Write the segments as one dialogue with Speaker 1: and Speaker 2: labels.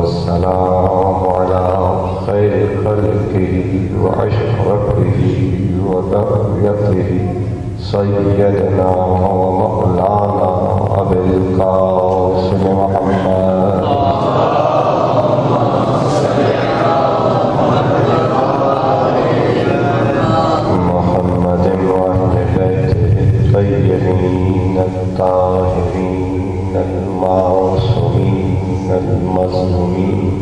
Speaker 1: والسلام على خير خلقه وأشرفه وبريته سيدنا ومولانا أبي القاسم محمد وأهل بيته الطيبين الطاهرين المعصومين المظلومين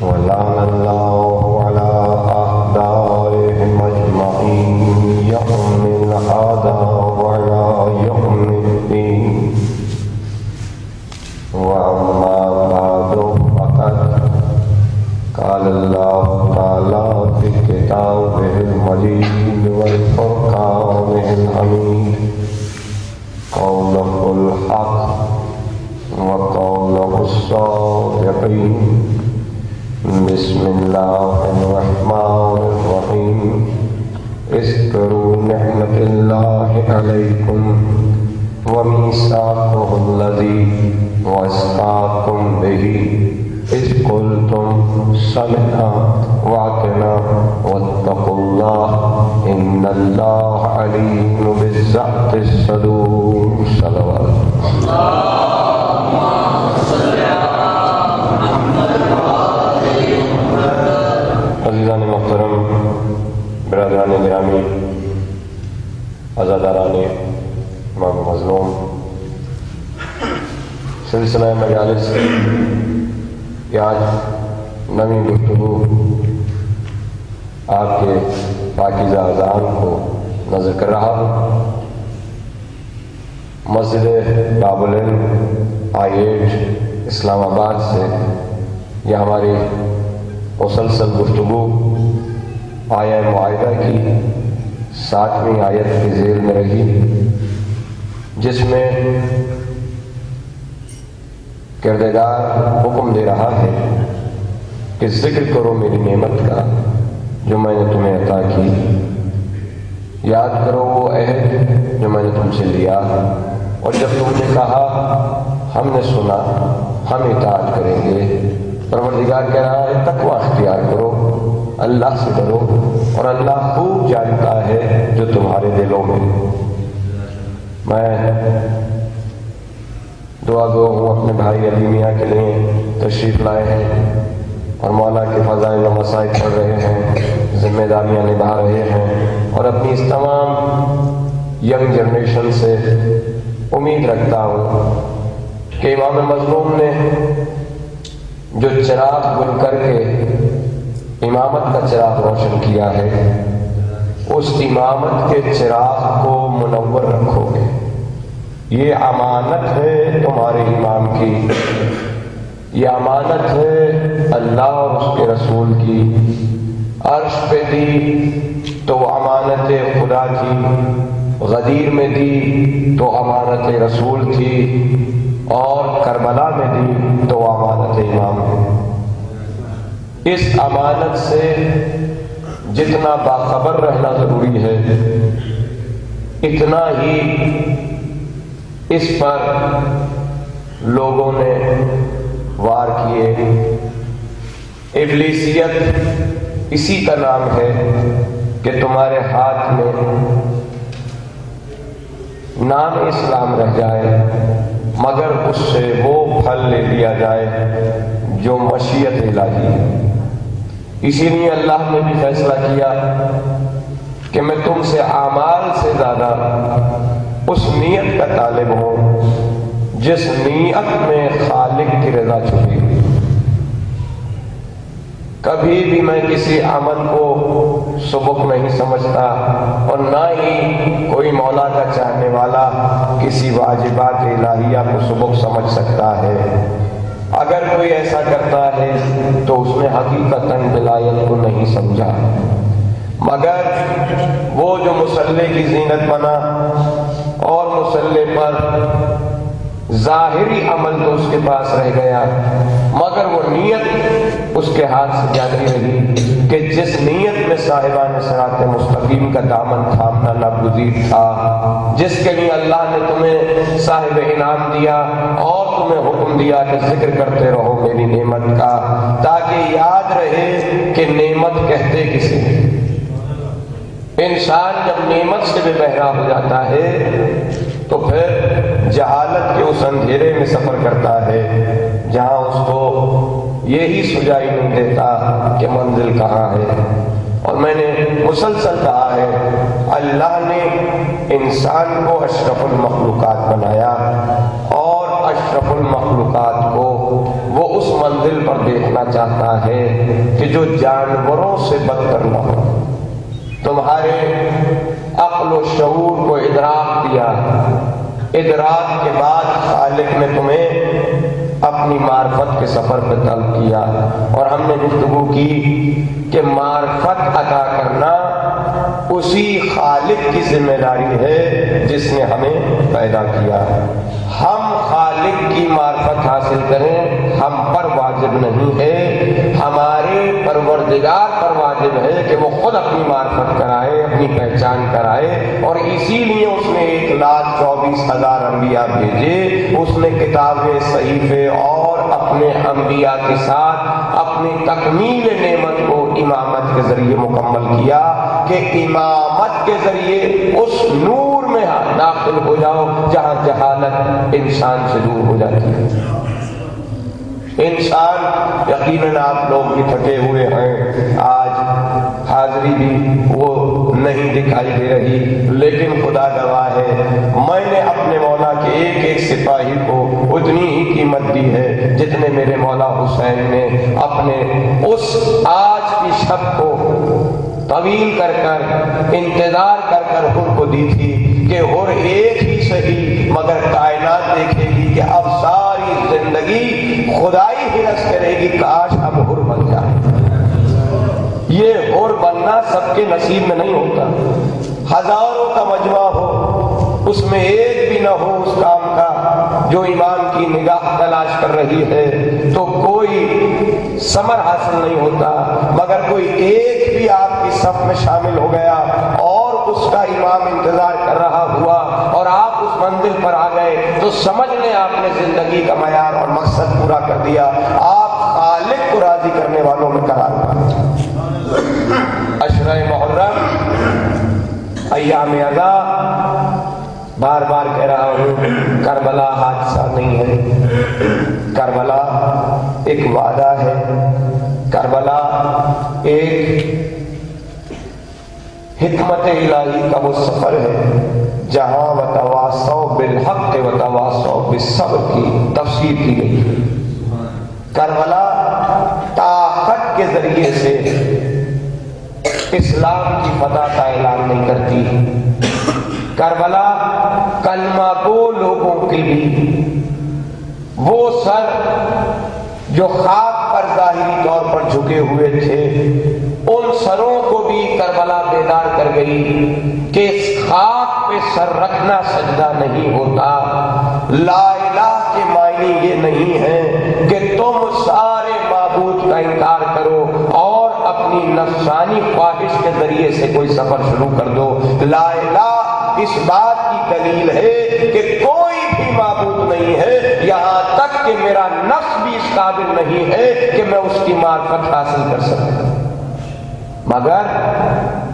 Speaker 1: ولعن الله على أعدائهم أجمعين يوم العداء ولا يوم الدين. وأما بعد فقد قال الله تعالى في كتابه المجيد والفرقانه الحميد قوله الحق وقوله الصادقين. بسم الله الرحمن الرحيم. اذكروا نعمة الله عليكم وميثاقه الذي وثقكم به إذ قلتم سمعنا وأطعنا واتقوا الله إن الله عليم بذات الصدور. صلوات عزیزان محترم، برادران گرامی، عزاداران امام مظلوم، سلسلہ مجالس کہ آج نئی گفتگو آپ کے پاکیزہ اذان کو نظر کر رہا ہوں. مسجد باب العلم I8 اسلام آباد سے یہ ہماری مسلسل گفتگو آیہ معاہدہ کی 7ویں آیت کی ذیل میں رہی، جس میں کردگار حکم دے رہا ہے کہ ذکر کرو میری نعمت کا جو میں نے تمہیں عطا کی، یاد کرو وہ عہد جو میں نے تم سے لیا، اور جب تم نے کہا ہم نے سنا ہم اطاعت کریں گے. پروردگار کہہ رہا ہے تقوی اختیار کرو، اللہ سے ڈرو، اور اللہ خوب جانتا ہے جو تمہارے دلوں میں. میں دعا گو ہوں اپنے بھائی علی میاں کے لیے تشریف لائے ہیں اور مولا کے فضائل و مسائل پڑھ رہے ہیں، ذمہ داریاں نبھا رہے ہیں، اور اپنی اس تمام ینگ جنریشن سے امید رکھتا ہوں کہ امام مظلوم نے جو چراغ گل کر کے امامت کا چراغ روشن کیا ہے، اس امامت کے چراغ کو منور رکھو گے. یہ امانت ہے تمہارے امام کی، یہ امانت ہے اللہ اور اس کے رسول کی. عرش پہ دی تو امانت خدا تھی، غدیر میں دی تو امانت رسول تھی، اور کربلا میں دی تو امانت امام ہے. اس امانت سے جتنا باخبر رہنا ضروری ہے، اتنا ہی اس پر لوگوں نے وار کیے. ابلیسیت اسی کا نام ہے کہ تمہارے ہاتھ میں نام اسلام رہ جائے مگر اس سے وہ پھل لے لیا جائے جو مشیت الہی ہے. اسی لیے اللہ نے بھی فیصلہ کیا کہ میں تم سے اعمال سے زیادہ اس نیت کا طالب ہوں جس نیت میں خالق کی رضا چھپی. کبھی بھی میں کسی عمل کو سبک نہیں سمجھتا، اور نہ ہی کوئی مولا کا چاہنے والا کسی واجبات الہیہ کو سبک سمجھ سکتا ہے. اگر کوئی ایسا کرتا ہے تو اس نے حقیقتاً ولایت کو نہیں سمجھا. مگر وہ جو مصلی کی زینت بنا اور مصلی پر ظاہری عمل تو اس کے پاس رہ گیا، مگر وہ نیت اس کے ہاتھ سے جاتی رہی کہ جس نیت میں صاحبان صراط مستقیم کا دامن تھامنا ناگزیر تھا، جس کے لیے اللہ نے تمہیں صاحب انعام دیا اور تمہیں حکم دیا کہ ذکر کرتے رہو میری نعمت کا، تاکہ یاد رہے کہ نعمت کہتے کسے ہیں۔ انسان جب نعمت سے بے بہرا ہو جاتا ہے تو پھر جہالت کے اس اندھیرے میں سفر کرتا ہے جہاں اس کو یہی سجائی نہیں دیتا کہ منزل کہاں ہے۔ اور میں نے مسلسل کہا ہے، اللہ نے انسان کو اشرف المخلوقات بنایا، اور اشرف المخلوقات کو وہ اس منزل پر دیکھنا چاہتا ہے کہ جو جانوروں سے بدتر نہ ہو۔ تمہارے عقل و شعور کو ادراک دیا، ادراک کے بعد خالق نے تمہیں اپنی معرفت کے سفر پہ طلب کیا، اور ہم نے گفتگو کی کہ معرفت عطا کرنا اسی خالق کی ذمہ داری ہے جس نے ہمیں پیدا کیا۔ ہم خالق کی معرفت حاصل کریں ہم پر واجب نہیں ہے، ہمارے پروردگار پر واجب ہے کہ وہ خود اپنی معرفت کرائے، اپنی پہچان کرائے، اور اسی لیے اس نے 1,24,000 انبیاء بھیجے۔ اس نے کتابیں، صحیفے اور اپنے انبیاء کے ساتھ اپنی تکمیل نعمت کو امامت کے ذریعے مکمل کیا کہ امامت کے ذریعے اس نور میں داخل ہو جاؤ جہاں جہالت انسان سے دور ہو جاتی ہے۔ انسان یقیناً آپ لوگ بھی تھکے ہوئے ہیں، آج حاضری بھی وہ نہیں دکھائی دے رہی، لیکن خدا گواہ ہے میں نے اپنے مولا کے ایک ایک سپاہی کو اتنی ہی قیمت دی ہے جتنے میرے مولا حسین نے اپنے اس آج کی شب کو طویل کر کر انتظار کر کر حر کو دی تھی کہ حر ایک ہی صحیح مگر کائنات دیکھے گی کہ اب ساری زندگی خدائی ہرس کرے گی، کاش اب حر بن جائے۔ یہ حر بننا سب کے نصیب میں نہیں ہوتا۔ ہزاروں کا مجمع ہو، اس میں ایک بھی نہ ہو اس کام کا جو ایمان کی نگاہ تلاش کر رہی ہے تو کوئی ثمر حاصل نہیں ہوتا، مگر کوئی ایک بھی آپ کی صف میں شامل ہو گیا اور اس کا امام انتظار کر رہا ہوا اور آپ اس منزل پر آ گئے تو سمجھ لیں آپ نے زندگی کا معیار اور مقصد پورا کر دیا، آپ خالق کو راضی کرنے والوں میں قرار پائیں۔ عشرہ محرم، ایام اذا، بار بار کہہ رہا ہوں، کربلا حادثہ نہیں ہے، کربلا ایک وعدہ ہے، کربلا ایک حکمت الہی کا وہ سفر ہے جہاں وتواصوا بالحق وتواصوا بالصبر کی تفسیر کی گئی ہے۔ کربلا طاقت کے ذریعے سے اسلام کی فتح کا اعلان نہیں کرتی، کربلا کلمہ گو لوگوں کے لیے وہ سر جو خاک پر ظاہری طور پر جھکے ہوئے تھے ان سروں کو بھی کربلا بیدار کر گئی کہ اس خاک پہ سر رکھنا سجدہ نہیں ہوتا۔ لا الہ کے معنی یہ نہیں ہے کہ تم سارے معبود کا انکار کرو اور اپنی نفسانی خواہش کے ذریعے سے کوئی سفر شروع کر دو۔ لا الہ اس بات کی دلیل ہے کہ کوئی بھی معبود نہیں ہے، یہاں تک کہ میرا نفس بھی اس قابل نہیں ہے کہ میں اس کی معرفت حاصل کر سکوں، مگر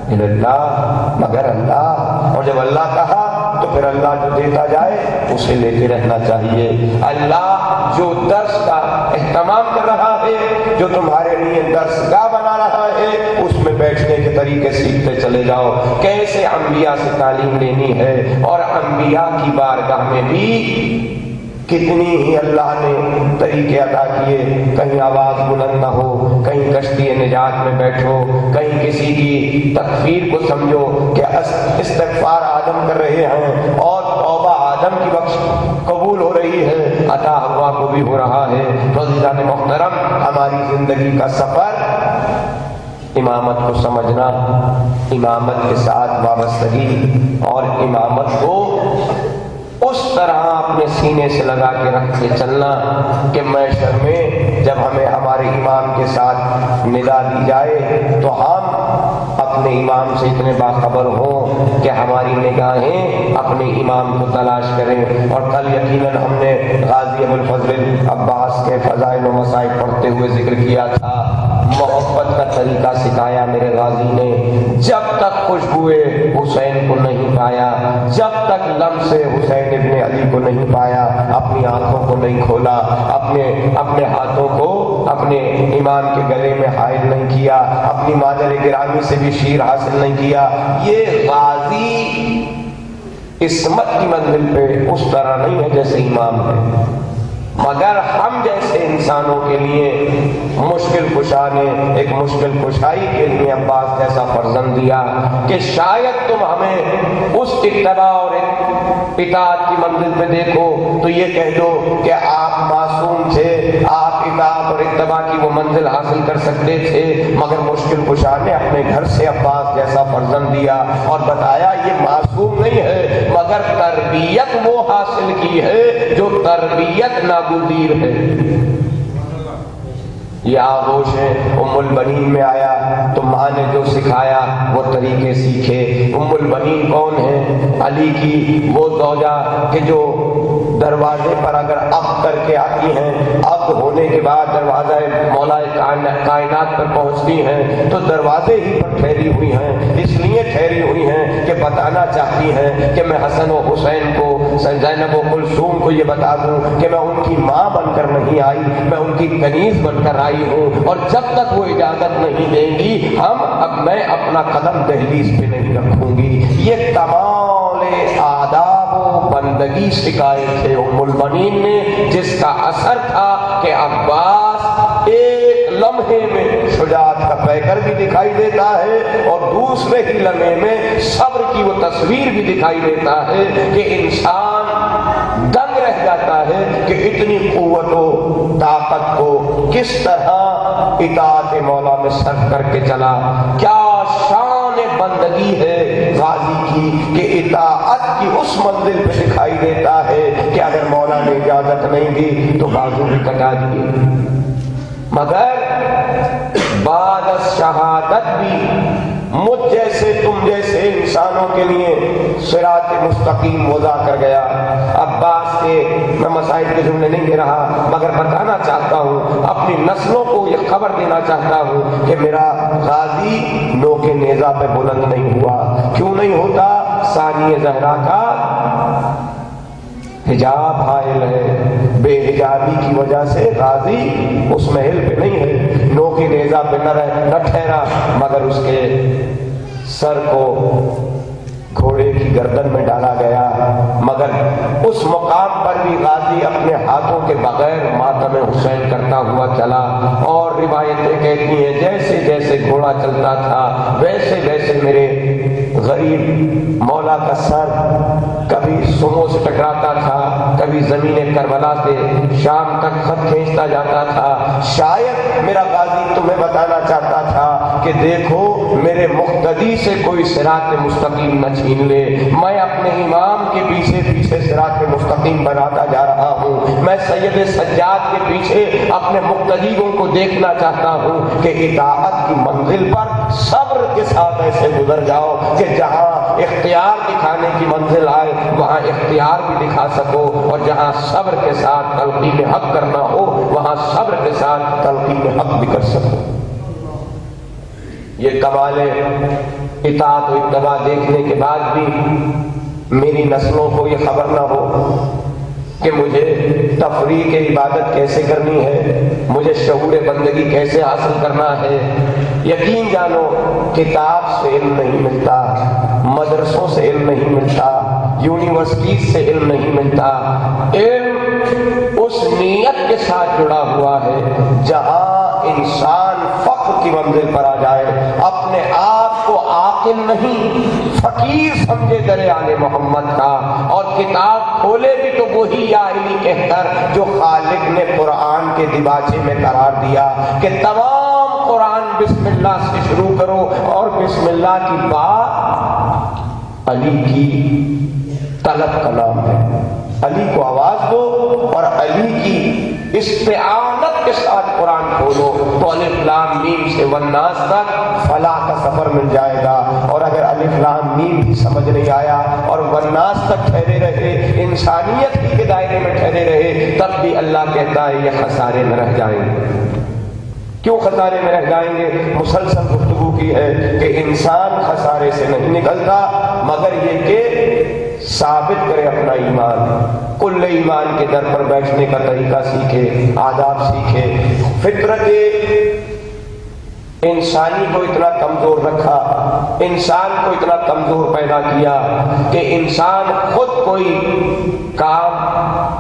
Speaker 1: اللہ، مگر اللہ۔ اور جب اللہ کہا تو پھر اللہ جو دیتا جائے اسے لیتے رہنا چاہیے۔ اللہ جو درس کا اہتمام کر رہا ہے، جو تمہارے لیے درس گاہ بنا رہا ہے، اس میں بیٹھنے کے طریقے سیکھتے چلے جاؤ، کیسے انبیاء سے تعلیم لینی ہے، اور انبیاء کی بارگاہ میں بھی کتنی ہی اللہ نے طریقے عطا کیے، کہیں آواز بلند نہ ہو، کہیں کشتی نجات میں بیٹھو، کہیں کسی کی تکفیر کو سمجھو کہ استغفار آدم کر رہے ہیں اور توبہ آدم کی بخش قبول ہو رہی ہے، عطا حوا کو بھی ہو رہا ہے۔ تو عزیزان محترم، ہماری زندگی کا سفر امامت کو سمجھنا، امامت کے ساتھ وابستگی اور امامت کو اس طرح اپنے سینے سے لگا کے رکھ کے چلنا کہ محشر میں جب ہمیں ہمارے امام کے ساتھ ندا دی جائے تو ہم اپنے امام سے اتنے باخبر ہوں کہ ہماری نگاہیں اپنے امام کو تلاش کریں. اور کل یقیناً ہم نے غازی ابوالفضل عباس کے فضائل و مصائب پڑھتے ہوئے ذکر کیا تھا. محبت کا طریقہ سکھایا میرے غازی نے. جب تک خوشبوئے حسین کو نہیں پایا، جب تک لمس حسین ابن علی کو نہیں پایا، اپنی آنکھوں کو نہیں کھولا، اپنے ہاتھوں کو اپنے امام کے گلے میں حائل نہیں کیا، اپنی مادر گرامی سے بھی شیر حاصل نہیں کیا. یہ غازی عصمت کی منزل پہ اس طرح نہیں ہے جیسے امام ہے. مگر ہم جیسے انسانوں کے لیے مشکل کشا نے ایک مشکل کشائی کے لیے عباس جیسا فرزند دیا کہ شاید تم ہمیں اس اتباع اور اطاعت کی منزل پہ دیکھو تو یہ کہہ دو کہ آپ معصوم تھے، آپ اطاعت اور اتباع کی وہ منزل حاصل کر سکتے تھے. مگر مشکل کشا نے اپنے گھر سے عباس جیسا فرزند دیا اور بتایا یہ معصوم نہیں ہے مگر تربیت وہ حاصل کی ہے جو تربیت ناگزیر ہے. یہ آغوش ہے. ام البنین میں آیا تو ماں نے جو سکھایا وہ طریقے سیکھے. ام البنین کون ہے؟ علی کی وہ زوجہ کہ جو دروازے پر اگر عقد کر کے آتی ہیں، عقد ہونے کے بعد دروازہ مولا کائنات پر پہنچتی ہیں تو دروازے ہی پر ٹھہری ہوئی ہیں. اس لیے ٹھہری ہوئی ہیں کہ بتانا چاہتی ہیں کہ میں حسن و حسین کو، زینب و کلثوم کو یہ بتا دوں کہ میں ان کی ماں بن کر نہیں آئی، میں ان کی کنیز بن کر آئی ہوں. اور جب تک وہ اجازت نہیں دیں گی میں اپنا قدم دہلیز پہ نہیں رکھوں گی. یہ کمال آداب و بندگی سکھائے تھے ام البنین نے، جس کا اثر تھا کہ عباس ایک لمحے میں شجاعت کا پیکر بھی دکھائی دیتا ہے اور دوسرے ہی لمحے میں صبر کی وہ تصویر بھی دکھائی دیتا ہے کہ انسان دنگ رہ جاتا ہے کہ اتنی قوت و طاقت کو کس طرح اطاعت مولا میں صرف کر کے چلا. کیا شان بندگی ہے غازی کی کہ اطاعت کی اس منزل پہ دکھائی دیتا ہے کہ اگر مولا نے اجازت نہیں دی تو بازو بھی کٹا دیے. مگر بعد از شہادت بھی مجھ جیسے تم جیسے انسانوں کے لیے صراط مستقیم وضع کر گیا. عباس کے میں مسائل کے جملے نہیں دے رہا مگر بتانا چاہتا ہوں، اپنی نسلوں کو یہ خبر دینا چاہتا ہوں کہ میرا غازی نوک نیزہ پہ بلند نہیں ہوا. کیوں نہیں ہوتا؟ ثانی زہرا کا حجاب حائل ہے، بے حجابی کی وجہ سے غازی اس محل پہ نہیں ہے. نوک نیزہ پہ نہ ٹھہرا مگر اس کے سر کو گھوڑے کی گردن میں ڈالا گیا. مگر اس مقام پر بھی غازی اپنے ہاتھوں کے بغیر ماتم حسین کرتا ہوا چلا. اور روایتیں کہتی ہیں جیسے جیسے گھوڑا چلتا تھا ویسے ویسے میرے غریب مولا کا سر کبھی سمو سے ٹکراتا تھا، کبھی زمین کربلا سے شام تک خط کھینچتا جاتا تھا. شاید میرا غازی تمہیں بتانا چاہتا تھا کہ دیکھو میرے مقتدی سے کوئی صراط مستقیم نہ چھین لے. میں اپنے امام کے پیچھے پیچھے صراط مستقیم بناتا جا رہا ہوں. میں سید سجاد کے پیچھے اپنے مقتدیوں کو دیکھنا چاہتا ہوں کہ اطاعت کی منزل پر صبر کے ساتھ ایسے گزر جاؤ کہ جہاں اختیار دکھانے کی منزل آئے وہاں اختیار بھی دکھا سکو، اور جہاں صبر کے ساتھ تلقین حق کرنا ہو وہاں صبر کے ساتھ تلقین حق بھی کر سکو. یہ کمال اطاعت و اتباع دیکھنے کے بعد بھی میری نسلوں کو یہ خبر نہ ہو کہ مجھے تفریق عبادت کیسے کرنی ہے، مجھے شعور بندگی کیسے حاصل کرنا ہے. یقین جانو کتاب سے علم نہیں ملتا، مدرسوں سے علم نہیں ملتا، یونیورسٹی سے علم نہیں ملتا. علم اس نیت کے ساتھ جڑا ہوا ہے جہاں انسان فقر کی منزل پر آ جائے، اپنے آپ کو عاقل نہیں فقیر سمجھے در آل محمد کا، اور کتاب کھولے بھی تو وہی یا علی کہہ کر جو خالق نے قرآن کے دیباچے میں قرار دیا کہ تمام قرآن بسم اللہ سے شروع کرو، اور بسم اللہ کی بات علی کی طلب کا نام ہے۔ علی کو آواز دو اور علی کی استعانت کے ساتھ قرآن کھولو تو الف لام میم سے والناس تک فلاح کا سفر مل جائے گا۔ اور اگر الف لام میم بھی سمجھ نہیں آیا اور والناس تک ٹھہرے رہے، انسانیت ہی کے دائرے میں ٹھہرے رہے، تب بھی اللہ کہتا ہے یہ خسارے میں رہ جائیں گے۔ کیوں خسارے میں رہ جائیں گے؟ مسلسل گفتگو کی ہے کہ انسان خسارے سے نہیں نکلتا مگر یہ کہ ثابت کرے اپنا ایمان، کل ایمان کے در پر بیٹھنے کا طریقہ سیکھے، آداب سیکھے۔ فطرت انسانی کو اتنا کمزور رکھا، انسان کو اتنا کمزور پیدا کیا کہ انسان خود کوئی کام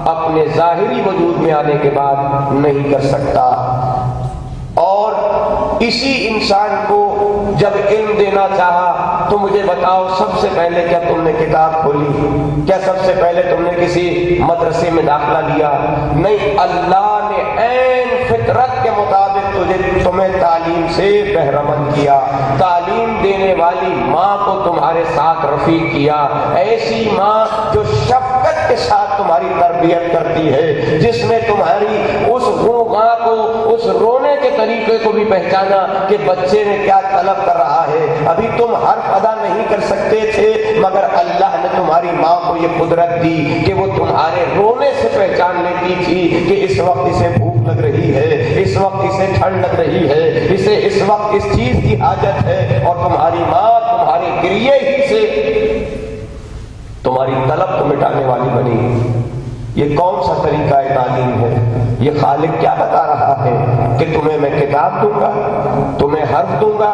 Speaker 1: اپنے ظاہری وجود میں آنے کے بعد نہیں کر سکتا۔ اور اسی انسان کو جب علم دینا چاہا تو مجھے بتاؤ سب سے پہلے کیا تم نے کتاب کھولی؟ کیا سب سے پہلے تم نے کسی مدرسے میں داخلہ لیا؟ نہیں، اللہ نے عین فطرت کے مطابق تمہیں تعلیم سے بہرمند کیا، تعلیم دینے والی ماں کو تمہارے ساتھ رفیق کیا، ایسی ماں جو شفقت کے ساتھ تمہاری تربیت کرتی ہے، جس نے تمہاری اس غوغا کو، اس رونے کے طریقے کو بھی پہچانا کہ بچے نے کیا طلب کر رہا ہے۔ ابھی تم حرف ادا نہیں کر سکتے تھے مگر اللہ نے تمہاری ماں کو یہ قدرت دی کہ وہ تمہارے رونے سے پہچان لیتی تھی کہ اس وقت اسے بھوک لگ رہی ہے، اس وقت اسے ٹھنڈ لگ رہی ہے، اسے اس وقت اس چیز کی حاجت ہے، اور تمہاری ماں تمہارے گریے ہی سے تمہاری طلب کو مٹانے والی بنی۔ یہ کون سا طریقہ تعلیم ہے؟ یہ خالق کیا بتا رہا ہے کہ تمہیں میں کتاب دوں گا، تمہیں حرف دوں گا؟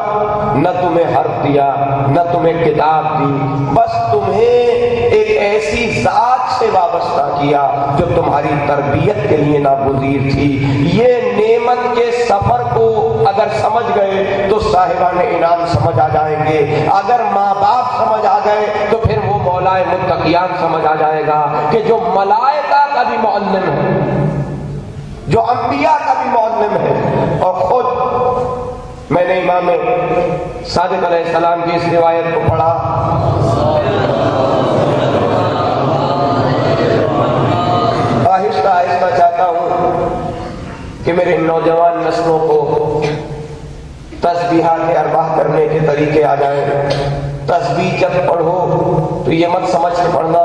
Speaker 1: نہ تمہیں حرف دیا، نہ تمہیں کتاب دی، بس تمہیں ایک ایسی ذات سے وابستہ کیا جو تمہاری تربیت کے لیے ناگزیر تھی۔ یہ نعمت کے سفر کو اگر سمجھ گئے تو صاحبان انعام سمجھ آ جائیں گے، اگر ماں باپ سمجھ آ گئے تو پھر وہ مولائے متقیان سمجھ آ جائے گا کہ جو ملائکہ کا بھی معلم ہے، جو انبیاء کا بھی معلم ہے۔ اور خود میں نے امام صادق علیہ السلام کی اس روایت کو پڑھا، آہستہ آہستہ چاہتا ہوں کہ میرے نوجوان نسلوں کو تسبیحات ارباح کرنے کے طریقے آ جائیں۔ تسبیح جب پڑھو تو یہ مت سمجھ کے پڑھنا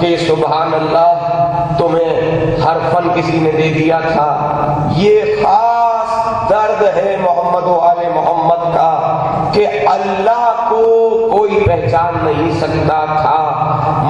Speaker 1: کہ سبحان اللہ تمہیں ہر فن کسی نے دے دیا تھا۔ یہ خاص درد ہے محمد و آل محمد کا کہ اللہ کو کوئی پہچان نہیں سکتا تھا۔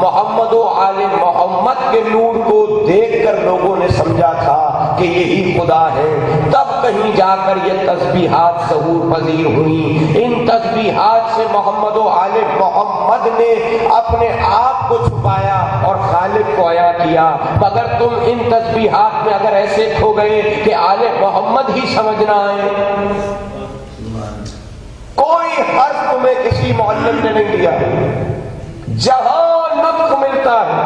Speaker 1: محمد و آل محمد کے نور کو دیکھ کر لوگوں نے سمجھا تھا کہ یہی خدا ہے، تب کہیں جا کر یہ تسبیحات ظہور پذیر ہوئی۔ ان تسبیحات سے محمد و آل محمد نے اپنے آپ کو چھپایا اور خالق کو عیاں کیا۔ مگر تم ان تسبیحات میں اگر ایسے کھو گئے کہ آل محمد ہی سمجھنا ہے، کوئی حرف تمہیں کسی معلم نے نہیں دیا، جہاں نطق ملتا ہے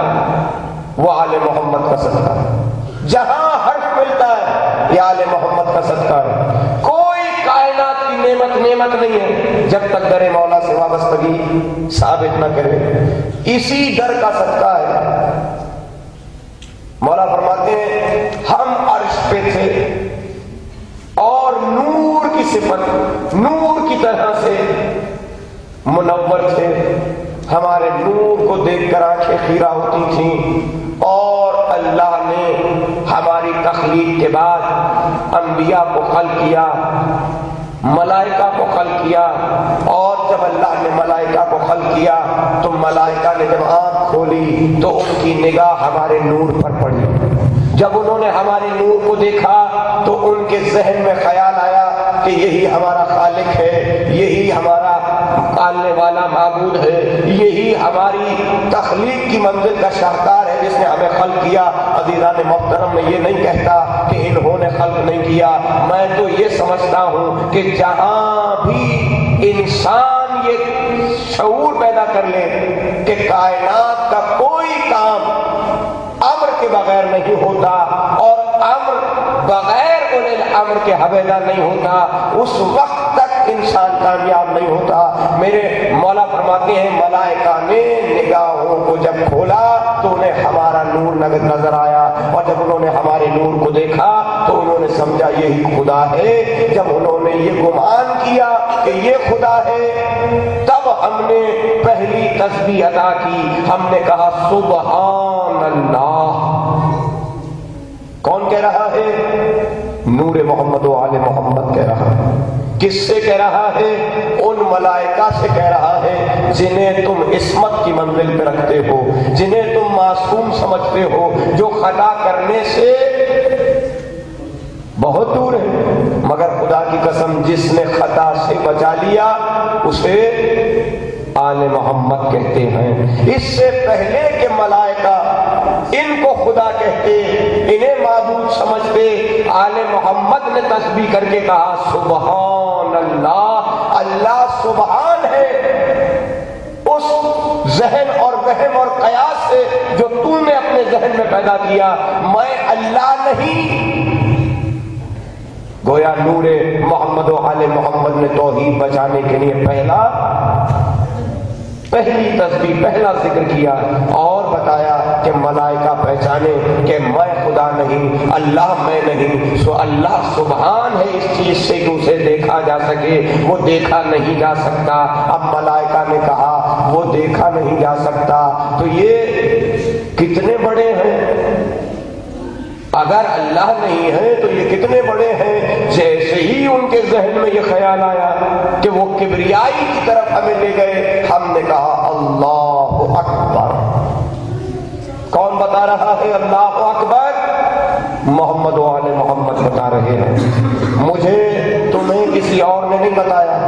Speaker 1: وہ آل محمد کا صدقہ ہے، جہاں حرف ملتا ہے یہ آل محمد کا صدقہ ہے۔ کوئی کائنات کی نعمت نہیں ہے جب تک در مولا سے وابستگی ثابت نہ کرے، اسی در کا صدقہ ہے۔ مولا فرماتے ہیں ہم عرش پہ تھے اور نور کی صفت، نور کی طرح سے منور تھے، ہمارے نور کو دیکھ کر آنکھیں خیرہ ہوتی تھیں، اور اللہ نے ہماری تخلیق کے بعد انبیاء کو خلق کیا، ملائکہ کو خلق کیا، اور جب اللہ نے ملائکہ کو خلق کیا تو ملائکہ نے جب آنکھ کھولی تو ان کی نگاہ ہمارے نور پر پڑی۔ جب انہوں نے ہمارے نور کو دیکھا تو ان کے ذہن میں خیال آیا کہ یہی ہمارا خالق ہے، یہی ہمارا پالنے والا معبود ہے، یہی ہماری تخلیق کی منزل کا شاہکار ہے جس نے ہمیں خلق کیا۔ عزیزان محترم، میں یہ نہیں کہتا کہ انہوں نے خلق نہیں کیا، میں تو یہ سمجھتا ہوں کہ جہاں بھی انسان یہ شعور پیدا کر لے کہ کائنات کا کوئی کام امر کے بغیر نہیں ہوتا اور امر بغیر اولی الامر کے حویدہ نہیں ہوتا، اس وقت تک انسان انسان کامیاب نہیں ہوتا۔ میرے مولا فرماتے ہیں ملائکہ نے نگاہوں کو جب کھولا تو انہیں ہمارا نور نظر آیا، اور جب انہوں نے ہمارے نور کو دیکھا تو انہوں نے سمجھا یہی خدا ہے۔ جب انہوں نے یہ گمان کیا کہ یہ خدا ہے، تب ہم نے پہلی تسبیح ادا کی، ہم نے کہا سبحان اللہ۔ کون کہہ رہا ہے؟ نور محمد و آل محمد کہہ رہا ہے۔ کس سے کہہ رہا ہے؟ ان ملائکہ سے کہہ رہا ہے جنہیں تم عصمت کی منزل پہ رکھتے ہو، جنہیں تم معصوم سمجھتے ہو، جو خطا کرنے سے بہت دور ہے، مگر خدا کی قسم جس نے خطا سے بچا لیا اسے آل محمد کہتے ہیں۔ اس سے پہلے کہ ملائکہ ان کو خدا کہتے، انہیں معبود سمجھتے، آل محمد نے تسبیح کر کے کہا سبحان اللہ، اللہ سبحان ہے اس ذہن اور وہم اور قیاس سے جو تو نے اپنے ذہن میں پیدا کیا، میں اللہ نہیں۔ گویا نور محمد و آل محمد نے توحید بچانے کے لیے پہلی تسبیح، پہلا ذکر کیا اور بتایا کہ ملائکہ پہچانے کہ میں خدا نہیں، اللہ میں نہیں، سو اللہ سبحان ہے اس چیز سے کہ اسے دیکھا جا سکے، وہ دیکھا نہیں جا سکتا۔ اب ملائکہ نے کہا وہ دیکھا نہیں جا سکتا، تو یہ کتنے بڑے ہیں؟ اگر اللہ نہیں ہے تو یہ کتنے بڑے ہیں؟ جیسے ہی ان کے ذہن میں یہ خیال آیا کہ وہ کبریائی کی طرف ہمیں لے گئے، ہم نے کہا اللہ اکبر۔ کون بتا رہا ہے اللہ اکبر؟ محمد و آل محمد بتا رہے ہیں۔ مجھے تمہیں کسی اور نے نہیں بتایا،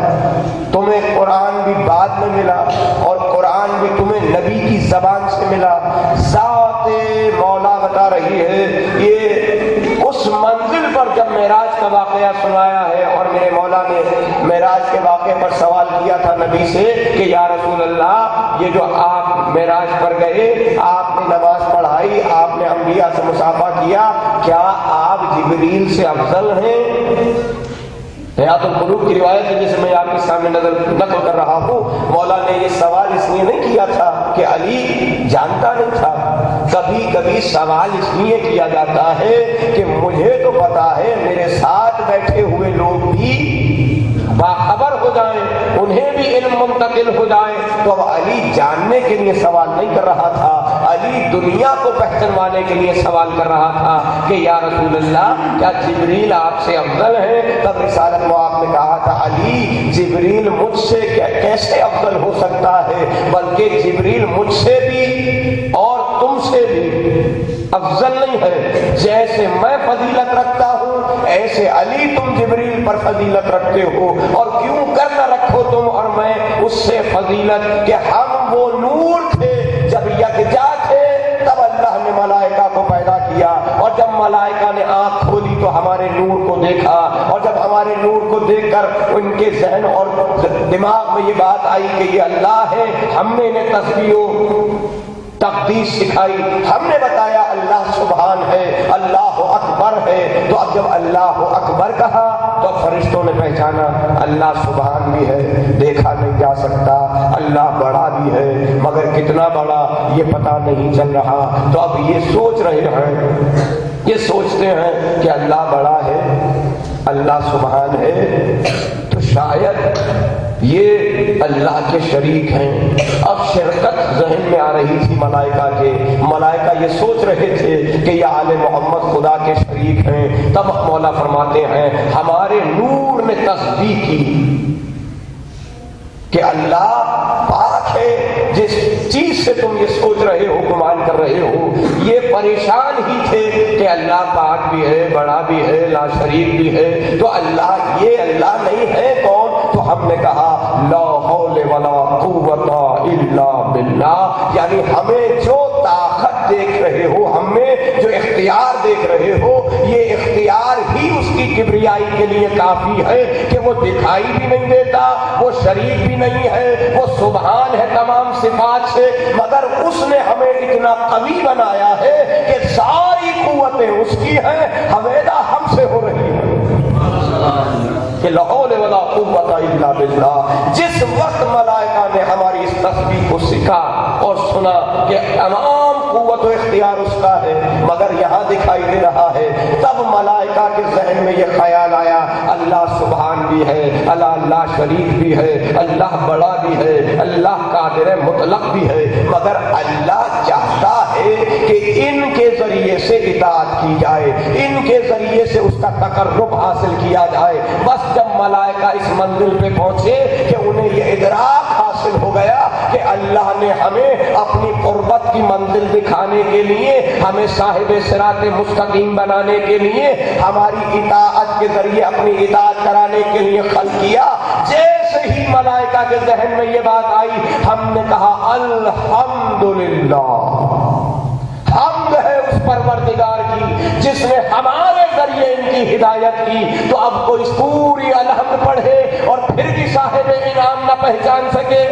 Speaker 1: تمہیں قرآن بھی بعد میں ملا، اور قرآن بھی تمہیں نبی کی زبان سے ملا۔ ذات مولا بتا رہی ہے، یہ اس منزل پر جب معراج کا واقعہ سنایا ہے، اور میرے مولا نے معراج کے واقعے پر سوال کیا تھا نبی سے کہ یا رسول اللہ، یہ جو آپ معراج پر گئے، آپ نے نماز پڑھائی، آپ نے انبیاء سے مصافحہ کیا، کیا آپ جبریل سے افضل ہیں؟ حیات القلوب کی روایت ہے جسے میں آپ کے سامنے نقل کر رہا ہوں، مولا نے یہ سوال اس لیے نہیں کیا تھا کہ علی جانتا نہیں تھا، کبھی کبھی سوال اس لیے کیا جاتا ہے کہ مجھے تو پتا ہے، میرے ساتھ بیٹھے ہوئے لوگ بھی باخبر ہو جائیں، انہیں بھی علم منتقل ہو جائے۔ تو اب علی جاننے کے لیے سوال نہیں کر رہا تھا، علی دنیا کو پہچانوانے کے لیے سوال کر رہا تھا کہ یا رسول اللہ، کیا جبریل آپ سے افضل ہے؟ تب رسالت میں آپ نے کہا تھا علی، جبریل مجھ سے کیسے افضل ہو سکتا ہے، بلکہ جبریل مجھ سے بھی اور تم سے بھی افضل نہیں ہے۔ جیسے میں فضیلت رکھتا ہوں ایسے علی تم جبریل پر فضیلت رکھتے ہو، اور کیوں کر نہ رکھو تم اور میں اس سے فضیلت کہ ہم وہ نور تھے، جب یکجا تھے تب اللہ نے ملائکہ کو پیدا کیا، اور جب ملائکہ نے آنکھ کھولی تو ہمارے نور کو دیکھا، اور جب ہمارے نور کو دیکھ کر ان کے ذہن اور دماغ میں یہ بات آئی کہ یہ اللہ ہے، ہم نے انہیں تسبیح و تقدیس سکھائی، ہم نے بتایا اللہ سبحان ہے، اللہ اکبر ہے۔ تو اب جب اللہ اکبر کہا تو فرشتوں نے پہچانا اللہ سبحان بھی ہے، دیکھا نہیں جا سکتا، اللہ بڑا بھی ہے، مگر کتنا بڑا یہ پتہ نہیں چل رہا۔ تو اب یہ سوچ رہے ہیں، یہ سوچتے ہیں کہ اللہ بڑا ہے، اللہ سبحان ہے، تو شاید یہ اللہ کے شریک ہیں۔ اب شرکت ذہن میں آ رہی تھی ملائکہ کے، ملائکہ یہ سوچ رہے تھے کہ یہ آل محمد خدا کے شریک ہیں۔ تب مولا فرماتے ہیں ہمارے نور نے تسبیح کی کہ اللہ پاک ہے، جس چیز سے تم یہ سوچ رہے ہو، گمان کر رہے ہو، یہ پریشان ہی تھے کہ اللہ پاک بھی ہے، بڑا بھی ہے، لا شریک بھی ہے، تو اللہ یہ اللہ نہیں ہے کون؟ تو ہم نے کہا لا حول ولا قوت الا باللہ، یعنی ہمیں جو طاقت دیکھ رہے ہو، ہمیں جو اختیار دیکھ رہے ہو، یہ اختیار ہی اس کی کبریائی کے لیے کافی ہے کہ وہ دکھائی بھی نہیں دیتا، وہ شریک بھی نہیں ہے، وہ سبحان ہے تمام صفات سے، مگر اس نے ہمیں اتنا قوی بنایا ہے کہ ساری قوتیں اس کی ہیں، حویدہ ہم سے ہو رہی ہیں۔ کہ لا حول ولا قوت الا باللہ، جس وقت ملائکہ نے ہماری اس تسبیح کو سیکھا اور سنا کہ تمام قوت و اختیار اس کا ہے مگر یہاں دکھائی دے رہا ہے، تب ملائکہ کے ذہن میں یہ خیال آیا اللہ سبحان بھی ہے، اللہ شریک بھی ہے، اللہ بڑا بھی ہے، اللہ قادر مطلق بھی ہے، مگر اللہ چاہتا ہے کہ ان کے ذریعے سے اطاعت کی جائے، ان کے ذریعے سے اس کا تقرب حاصل کیا جائے۔ بس جب ملائکہ اس منزل پہ پہنچے کہ انہیں یہ ادراک حاصل ہو گیا کہ اللہ نے ہمیں اپنی قربت کی منزل دکھانے کے لیے، ہمیں صاحب صراط مستقیم بنانے کے لیے، ہماری اطاعت کے ذریعے اپنی اطاعت کرانے کے لیے خلق کیا، جیسے ہی ملائکہ کے ذہن میں یہ بات آئی ہم نے کہا الحمدللہ، حمد ہے اس پروردگار کی جس نے ہمارے ذریعے ان کی ہدایت کی۔ تو اب کوئی پوری الحمد پڑھے اور پھر بھی صاحب انعام نہ پہچان سکے،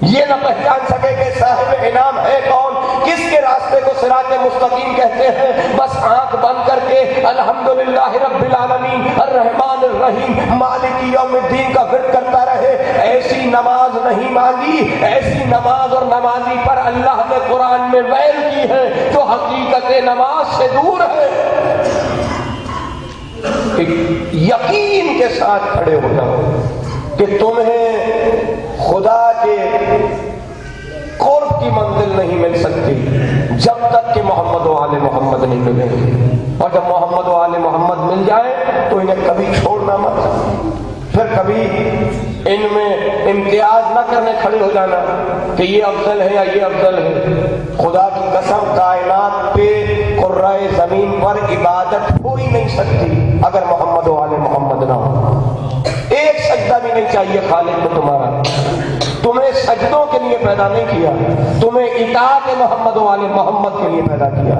Speaker 1: یہ نہ پہچان سکے کہ صاحب انعام ہے کون، کس کے راستے کو صراط مستقیم کہتے ہیں، بس آنکھ بند کر کے الحمدللہ رب العالمین الرحمن الرحیم مالک یوم الدین کا ورد کرتا رہے۔ ایسی نماز نہیں مانگی، ایسی نماز اور نمازی پر اللہ نے قرآن میں ویل کی ہے جو حقیقت نماز سے دور ہے۔ یقین کے ساتھ کھڑے ہو جاؤ کہ تمہیں خدا کے قرب کی منزل نہیں مل سکتی جب تک کہ محمد و آل محمد نہیں ملیں، اور جب محمد و آل محمد مل جائے تو انہیں کبھی چھوڑنا مت، پھر کبھی ان میں امتیاز نہ کرنے کھڑے ہو جانا کہ یہ افضل ہے یا یہ افضل ہے۔ خدا کی قسم کائنات پہ قرۂ زمین پر عبادت ہو ہی نہیں سکتی اگر محمد و آل محمد نہ ہو۔ ایک سجدہ بھی نہیں چاہیے خالق کو تمہارا، تمہیں سجدوں کے لیے پیدا نہیں کیا، تمہیں اطاعت محمد و آل محمد کے لیے پیدا کیا۔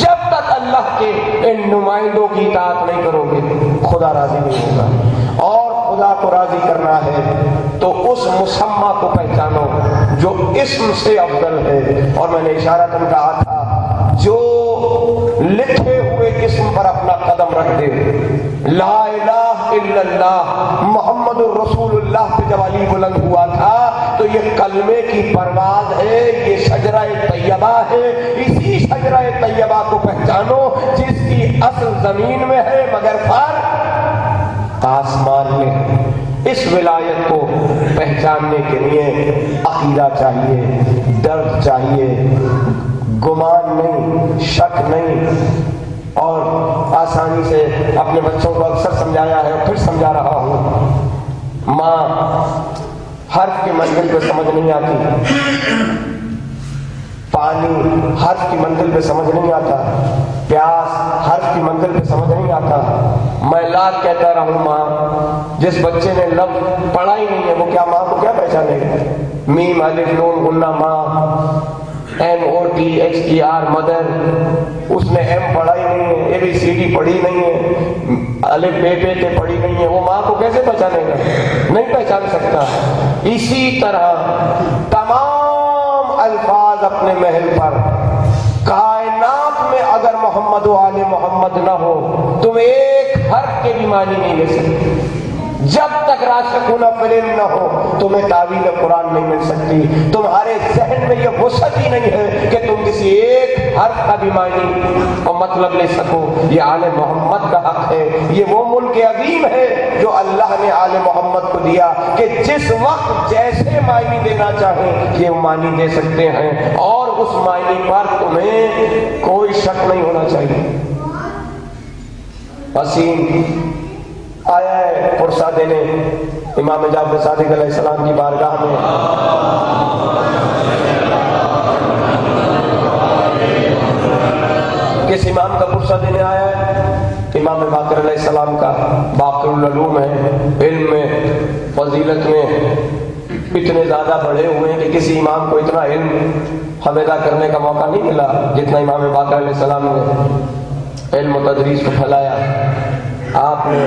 Speaker 1: جب تک اللہ کے ان نمائندوں کی اطاعت نہیں کرو گے خدا راضی نہیں ہوگا، اور خدا کو راضی کرنا ہے تو اس مسمى کو پہچانو جو اسم سے افضل ہے۔ اور میں نے اشارتاً کہا تھا جو لکھے ہوئے اسم پر اپنا قدم رکھ دے، لا الہ الا اللہ محمد الرسول اللہ پہ جب علی بلند ہوا تھا تو یہ کلمے کی پرواز ہے، یہ شجرہ طیبہ ہے۔ اسی شجرہ طیبہ کو پہچانو جس کی اصل زمین میں ہے مگر فرق آسمان میں ہے۔ اس ولایت کو پہچاننے کے لیے عقیدہ چاہیے، درد چاہیے، گمان نہیں، شک نہیں۔ اور آسانی سے اپنے بچوں کو اکثر سمجھایا ہے اور پھر سمجھا رہا ہوں، ماں حرف کی منزل پہ سمجھ نہیں آتی، پانی حرف کی منزل پہ سمجھ نہیں آتا، پیاس حرف کی منزل پہ سمجھ نہیں آتا۔ میں لاکھ کہتا رہوں ماں جس بچے نے لفظ پڑھا ہی نہیں ہے وہ کیا ماں کو کیا پہچانے گا؟ میم الف نون غنہ ماں، MOTHER مدر، اس نے ایم پڑھا ہی نہیں ہے، ABCD پڑھی نہیں ہے، الف بے پے تے پڑھی نہیں ہے، وہ ماں کو کیسے پہچانے گا؟ نہیں پہچان سکتا۔ اسی طرح تمام الفاظ اپنے محل پر، کائنات میں اگر محمد و آل محمد نہ ہو تم ایک حرف کے بھی معنی نہیں لے سکتے۔ جب تک راسخون فی العلم نہ ہو تمہیں تعویل قرآن نہیں مل سکتی۔ تمہارے ذہن میں یہ وسعت ہی نہیں ہے کہ تم کسی ایک حرف کا بھی معنی اور مطلب لے سکو۔ یہ آل محمد کا حق ہے، یہ وہ ملک عظیم ہے جو اللہ نے آل محمد کو دیا کہ جس وقت جیسے معنی دینا چاہیں یہ معنی دے سکتے ہیں، اور اس معنی پر تمہیں کوئی شک نہیں ہونا چاہیے۔ وسیم آیا ہے پرسہ دینے امام جعفر صادق علیہ السلام کی بارگاہ میں، کس امام کا پرسہ دینے آیا ہے؟ امام باقر علیہ السلام کا۔ باقر العلوم ہے، علم میں، فضیلت میں اتنے زیادہ بڑھے ہوئے ہیں کہ کسی امام کو اتنا علم حویدہ کرنے کا موقع نہیں ملا جتنا امام باقر علیہ السلام نے علم و تدریس کو پھیلایا۔ آپ نے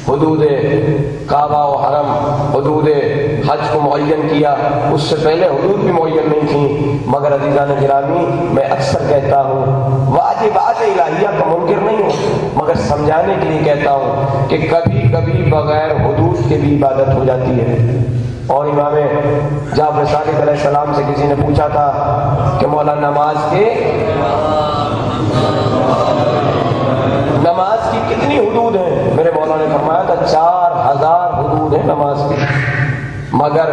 Speaker 1: حدود کعبہ و حرم، حدود حج کو معین کیا، اس سے پہلے حدود بھی معین نہیں تھیں، مگر عزیزان گرامی میں اکثر کہتا ہوں واجبات الہیہ کا منکر نہیں ہوں، مگر سمجھانے کے لیے کہتا ہوں کہ کبھی کبھی بغیر حدود کے بھی عبادت ہو جاتی ہے۔ اور امام جعفر صادق علیہ السلام سے کسی نے پوچھا تھا کہ مولا نماز کی کتنی حدود ہیں؟ میرے مولا نے فرمایا تھا 4000 حدود ہیں نماز کی، مگر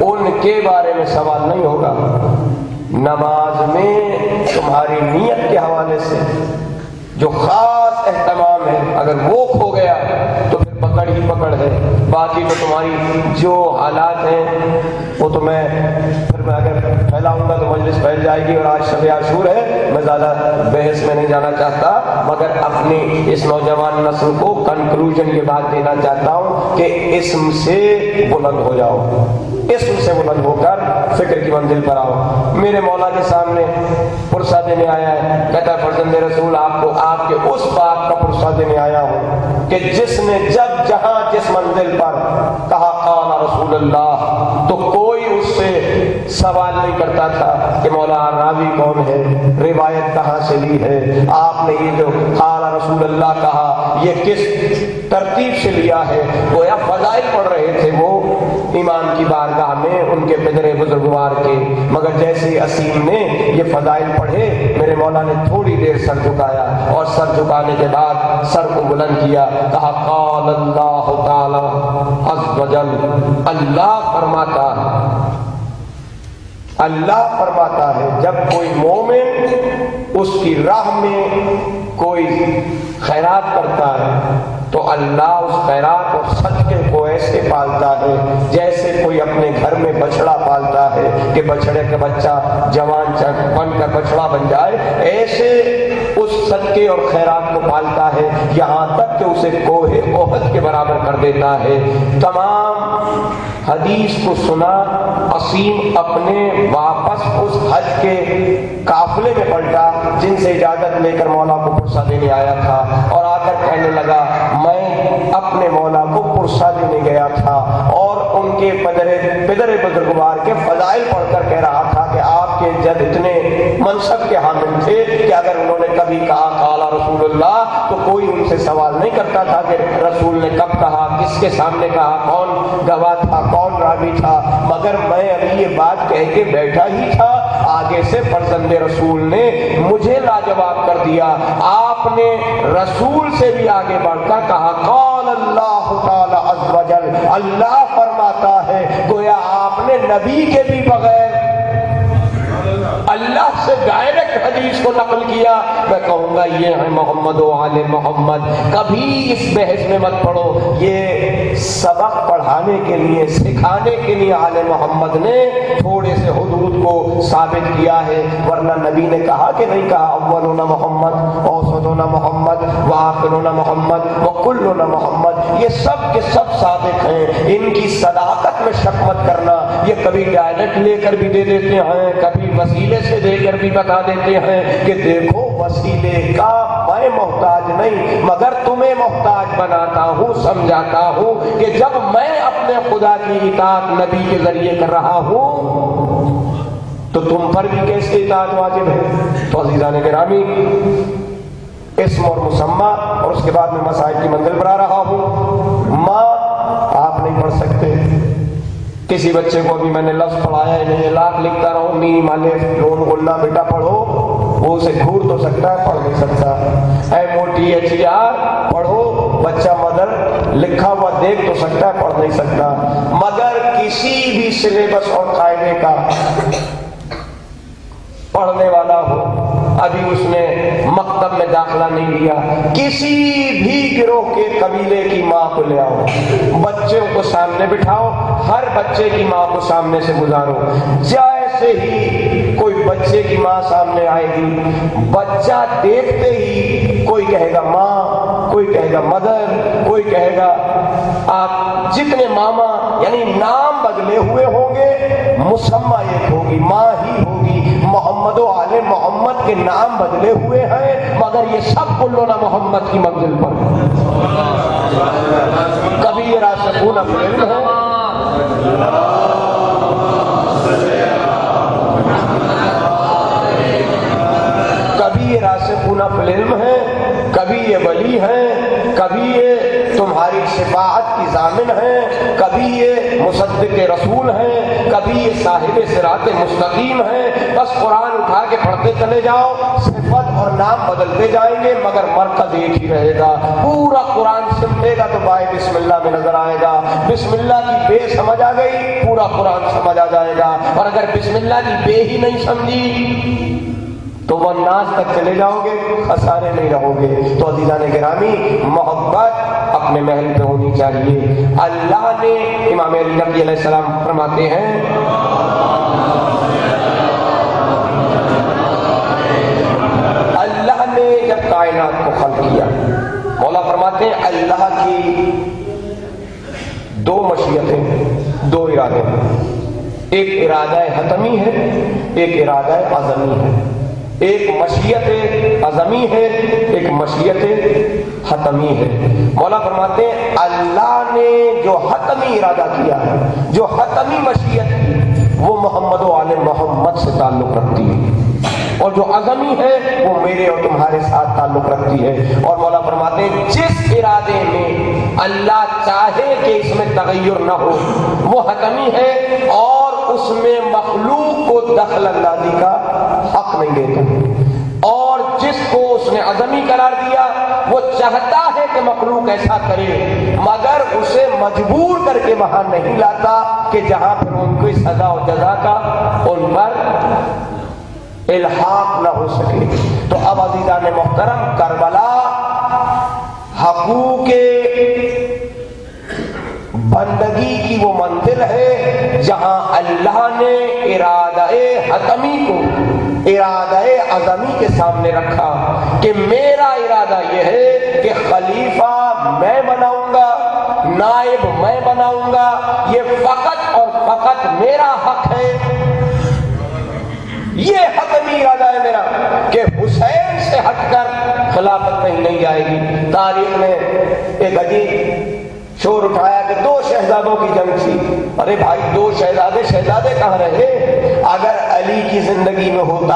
Speaker 1: ان کے بارے میں سوال نہیں ہوگا۔ نماز میں تمہاری نیت کے حوالے سے جو خاص اہتمام ہے، اگر وہ کھو گیا تو پھر پکڑ ہی پکڑ ہے، باقی تو تمہاری جو حالات ہیں وہ تو میں اگر پھیلاؤں گا تو مجلس پھیل جائے گی، اور آج شب عاشور ہے، میں زیادہ بحث میں نہیں جانا چاہتا، مگر اپنی اس نوجوان نسل کو کنکلوژن یہ بات دینا چاہتا ہوں کہ اسم سے بلند ہو جاؤ، اسم سے بلند ہو کر فکر کی منزل پر آؤ۔ میرے مولا کے سامنے پرسہ دینے آیا ہے، کہتا ہے فرزند رسول آپ کو آپ کے اس بات کا پرسہ دینے آیا ہوں کہ جس نے جب جہاں جس منزل پر کہا قال رسول اللہ تو کوئی اس سے سوال نہیں کرتا تھا کہ مولا راوی کون ہے، روایت کہاں سے لی ہے، آپ نے یہ جو قال رسول اللہ کہا یہ کس ترتیب سے لیا ہے۔ گویا فضائل پڑھ رہے تھے وہ امام کی بارگاہ میں ان کے پدر بزرگوار کے، مگر جیسے اسیم نے یہ فضائل پڑھے میرے مولا نے تھوڑی دیر سر جھکایا، اور سر جھکانے کے بعد سر کو بلند کیا، کہا قال اللہ تعالی عز وجل، اللہ فرماتا ہے جب کوئی مومن اس کی راہ میں کوئی خیرات کرتا ہے تو اللہ اس خیرات اور صدقے کو ایسے پالتا ہے جیسے کوئی اپنے گھر میں بچڑا پالتا ہے کہ بچڑے کا بچہ جوان بن کر بچڑا بن جائے، ایسے اس صدقے اور خیرات کو پالتا ہے یہاں تک کہ اسے کوہ احد کے برابر کر دیتا ہے۔ تمام حدیث کو سنا، اسیم اپنے واپس اس حج کے قافلے میں پلٹا جن سے اجازت لے کر مولا کو پرسہ دینے آیا تھا، اور آ کر کہنے لگا میں اپنے مولا کو پرسہ دینے گیا تھا اور ان کے پدر بزرگوار کے فضائل پڑھ کر کہہ رہا تھا کہ آپ کے جد اتنے منصب کے حامل تھے کہ اگر انہوں نے کبھی کہا قال رسول اللہ تو کوئی ان سے سوال نہیں کرتا تھا کہ رسول نے کب کہا، کس کے سامنے کہا، کون گواہ تھا، کون راوی تھا، مگر میں ابھی یہ بات کہہ کے بیٹھا ہی تھا، آگے سے فرزند رسول نے مجھے لاجواب کر دیا۔ آپ نے رسول سے بھی آگے بڑھ کر کہا قال اللہ تعالی عز وجل، اللہ فرماتا ہے، گویا آپ نے نبی کے بھی بغیر اللہ سے ڈائریکٹ حدیث کو نقل کیا۔ میں کہوں گا یہ ہے محمد و آل محمد۔ کبھی اس بحث میں مت پڑھو، یہ سبق پڑھانے کے لیے سکھانے کے لیے آل محمد نے تھوڑے سے حدود کو ثابت کیا ہے، ورنہ نبی نے کہا کہ نہیں کہا اولنا محمد، اوسطنا محمد، وآخرنا محمد، وکلنا محمد، یہ سب کے سب صادق ہیں، ان کی صداقت میں شک مت کرنا۔ یہ کبھی ڈائریکٹ لے کر بھی دے دیتے ہیں، کبھی وسیلے سے دے کر بھی بتا دیتے ہیں کہ دیکھو وسیلے کا میں محتاج نہیں مگر تمہیں محتاج بناتا ہوں، سمجھاتا ہوں کہ جب میں اپنے خدا کی اطاعت نبی کے ذریعے کر رہا ہوں تو تم پر بھی کیسے اطاعت واجب ہے۔ تو عزیزان گرامی، اسم اور مسمى اور اس کے بعد میں مسائل کی منزل پر آ رہا ہوں۔ ماں آپ نہیں پڑھ سکتے، کسی بچے کو ابھی میں نے لفظ پڑھایا ہے نہیں، لاکھ لکھتا رہوں میم الف نون غلہ بیٹا پڑھو، وہ اسے گھور تو سکتا ہے، پڑھ نہیں سکتا۔ اے موٹی HER پڑھو، بچہ مدر لکھا ہوا دیکھ تو سکتا ہے، پڑھ نہیں سکتا۔ مگر کسی بھی سلیبس اور قاعدے کا پڑھنے والا ہو، ابھی اس نے مکتب میں داخلہ نہیں لیا، کسی بھی گروہ کے قبیلے کی ماں کو لے آؤ، بچوں کو سامنے بٹھاؤ، ہر بچے کی ماں کو سامنے سے گزارو، جیسے ہی کوئی بچے کی ماں سامنے آئے گی، بچہ دیکھتے ہی کوئی کہے گا ماں، کوئی کہے گا مدر، کوئی کہے گا آپ، جتنے ماما یعنی نام بدلے ہوئے ہوں گے، مسمى ایک ہوگی، ماں ہی ہوگی۔ محمد و آل محمد کے نام بدلے ہوئے ہیں مگر یہ سب کلنا محمد کی منزل پر۔ کبھی یہ راسخون العلم ہے، کبھی یہ راسخون فی العلم ہیں، کبھی یہ ولی ہیں، کبھی یہ تمہاری شفاعت کی ضامن ہیں، کبھی یہ مصدق رسول ہیں، کبھی یہ صاحب صراط مستقیم ہیں۔ بس قرآن اٹھا کے پڑھتے چلے جاؤ، صفت اور نام بدلتے جائیں گے مگر مرکز ایک ہی رہے گا۔ پورا قرآن سمجھے گا تو بائے بسم اللہ میں نظر آئے گا، بسم اللہ کی بے سمجھ آ گئی پورا قرآن سمجھ آ جائے گا، اور اگر بسم اللہ کی بے ہی نہیں سمجھی تو وہ ناز تک چلے جاؤ گے، خسارے نہیں رہو گے۔ تو عزیزان گرامی، محبت اپنے محل پہ ہونی چاہیے۔ اللہ نے، امام علی نقی علیہ السلام فرماتے ہیں، اللہ نے جب کائنات کو خلق کیا، مولا فرماتے ہیں اللہ کی دو مشیتیں، دو ارادے ہیں، ایک ارادہ حتمی ہے، ایک ارادہ عظمی ہے۔ ایک مشیت عظمی ہے، ایک مشیت حتمی ہے۔ مولا فرماتے ہیں اللہ نے جو حتمی ارادہ کیا ہے، جو حتمی مشیت کی، وہ محمد و آل محمد سے تعلق رکھتی ہے، اور جو عظمی ہے وہ میرے اور تمہارے ساتھ تعلق رکھتی ہے۔ اور مولا فرماتے ہیں جس ارادے میں اللہ چاہے کہ اس میں تغیر نہ ہو وہ حتمی ہے، اور اس میں مخلوق کو دخل اندازی کا حق نہیں دیتا، اور جس کو اس نے عظمی قرار دیا وہ چاہتا ہے کہ مخلوق ایسا کرے مگر اسے مجبور کر کے وہاں نہیں لاتا کہ جہاں پھر ان کی سزا و جزا کا ان پر الحاق نہ ہو سکے۔ تو اب عزیزان محترم، کربلا حقوق بندگی کی وہ منزل ہے جہاں اللہ نے ارادہ حتمی کو ارادہ عظمی کے سامنے رکھا کہ میرا ارادہ یہ ہے کہ خلیفہ میں بناؤں گا، نائب میں بناؤں گا، یہ فقط اور فقط میرا حق ہے۔ یہ حتمی ارادہ ہے میرا کہ حسین سے ہٹ کر خلافت کہیں نہیں جائے گی۔ تاریخ میں ایک عجیب شور اٹھایا کہ دو شہزادوں کی جنگ تھی۔ ارے بھائی، دو شہزادے کہاں رہے؟ اگر علی کی زندگی میں ہوتا،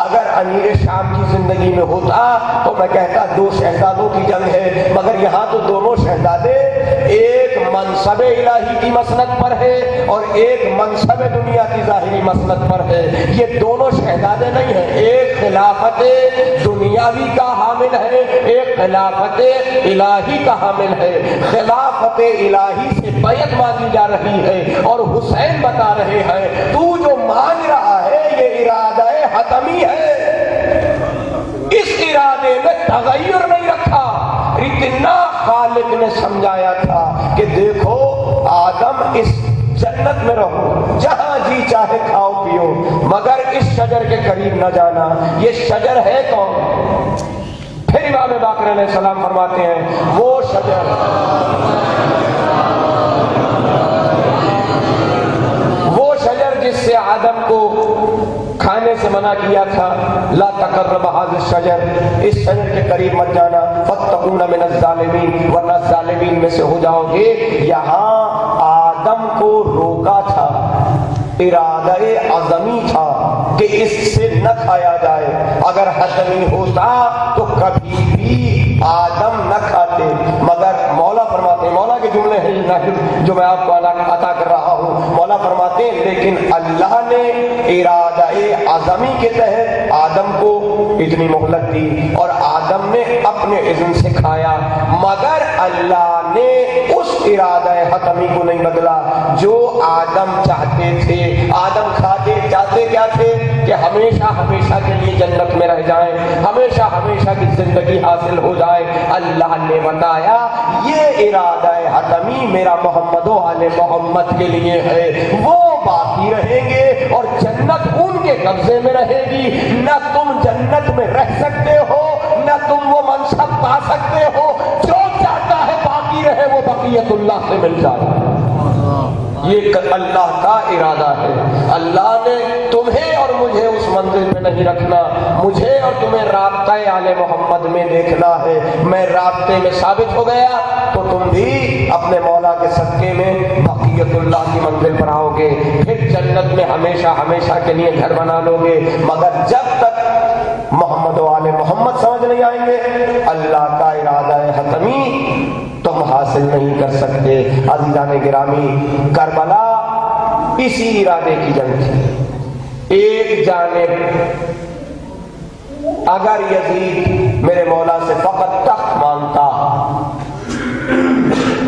Speaker 1: اگر امیر شام کی زندگی میں ہوتا تو میں کہتا دو شہزادوں کی جنگ ہے، مگر یہاں تو دونوں شہزادے ایک منصب الہی کی مسند پر ہے اور ایک منصب دنیا کی ظاہری مسند پر ہے۔ یہ دونوں شہزادے نہیں ہیں، ایک خلافت دنیاوی کا حامل ہے، ایک خلافت الہی کا حامل ہے۔ خلافت الہی سے بیعت مانگی جا رہی ہے اور حسین بتا رہے ہیں تو جو مانگ رہا ہے یہ ارادہ حتمی ہے، اس ارادے میں تغیر نہیں رکھا۔ اتنا خالق نے سمجھایا تھا کہ دیکھو آدم اس جنت میں رہو، جہاں جی چاہے کھاؤ پیو، مگر اس شجر کے قریب نہ جانا۔ یہ شجر ہے کون؟ پھر امام باقر علیہ السلام فرماتے ہیں وہ شجر جس سے آدم کو کھانے سے منع کیا تھا، لا تقرب هذا الشجر، اس شجر کے قریب مت جانا، فتقون من الظالمین، ورنہ ظالمین میں سے ہو جاؤ گے۔ یہاں آدم کو روکا تھا، ارادہ عظمی تھا کہ اس سے نہ کھایا جائے۔ اگر حتمی ہوتا تو کبھی بھی آدم نہ کھاتے، مگر مولا فرماتے ہیں، مولا کے جملے ہیں جو میں آپ کو عطا کر رہا ہوں، مولا فرماتے ہیں لیکن اللہ نے ارادہ عظمی کے تحت آدم کو اتنی مہلت دی اور آدم نے اپنے اذن سے کھایا، مگر اللہ نے اس ارادہ حتمی کو نہیں بدلا جو آدم چاہتے تھے۔ آدم کھاتے چاہتے کیا تھے کہ ہمیشہ ہمیشہ کے لیے جنت میں رہ جائیں، ہمیشہ ہمیشہ کی زندگی حاصل ہو جائے۔ اللہ نے بتایا یہ ارادہ حتمی میرا محمد و آل محمد کے لیے ہے، وہ باقی رہیں گے اور جنت ان کے قبضے میں رہے گی۔ نہ تم جنت میں رہ سکتے ہو، نہ تم وہ منصب پا سکتے ہو، جو چاہتا ہے باقی رہے وہ بقیت اللہ سے مل جائے۔ یہ اللہ کا ارادہ ہے۔ اللہ نے تمہیں اور مجھے اس منزل پہ نہیں رکھنا، مجھے اور تمہیں رابطہ آل محمد میں دیکھنا ہے۔ میں رابطے میں ثابت ہو گیا تو تم بھی اپنے مولا کے صدقے میں بقیت اللہ کی منزل پر آؤ گے، پھر جنت میں ہمیشہ ہمیشہ کے لیے گھر بنا لو گے۔ مگر جب تک محمد و آل محمد سمجھ نہیں آئیں گے اللہ کا ارادہ حتمی تم حاصل نہیں کر سکتے۔ عزیزان گرامی، کربلا اسی ارادے کی جنگ تھی۔ ایک جانب اگر یزید میرے مولا سے فقط تخت مانگتا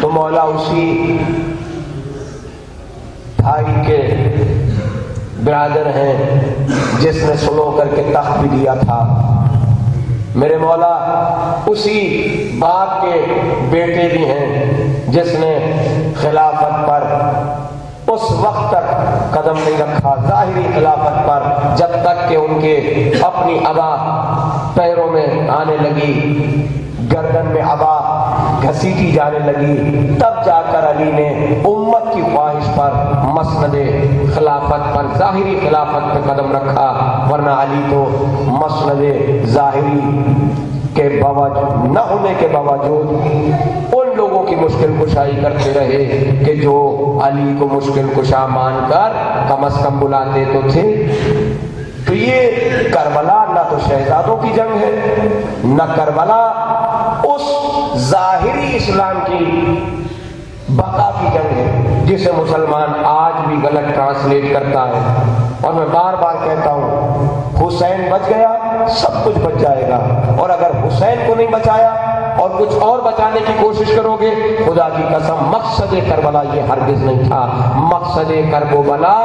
Speaker 1: تو مولا اسی بھائی کے برادر ہیں جس نے سلو کر کے تخت بھی دیا تھا، میرے مولا اسی باپ کے بیٹے بھی ہیں جس نے خلافت پر اس وقت تک قدم نہیں رکھا، ظاہری خلافت پر، جب تک کہ ان کے اپنی عبا پیروں میں آنے لگی، گردن میں عبا گھسیٹی جانے لگی، تب جا کر علی نے امت کی خواہش پر مسند خلافت پر، ظاہری خلافت پہ قدم رکھا، ورنہ علی تو مسند ظاہری کے باوجود نہ ہونے کے باوجود ان لوگوں کی مشکل کشائی کرتے رہے کہ جو علی کو مشکل کشا مان کر کم از کم بلاتے تو تھے۔ تو یہ کربلا نہ تو شہزادوں کی جنگ ہے، نہ کربلا اس ظاہری اسلام کی بقا کی جنگ ہے جسے مسلمان آج بھی غلط ٹرانسلیٹ کرتا ہے۔ اور میں بار بار کہتا ہوں حسین بچ گیا سب کچھ بچ جائے گا، اور اگر حسین کو نہیں بچایا اور کچھ اور بچانے کی کوشش کرو گے، خدا کی قسم مقصد کربلا یہ ہرگز نہیں تھا۔ مقصد کربلا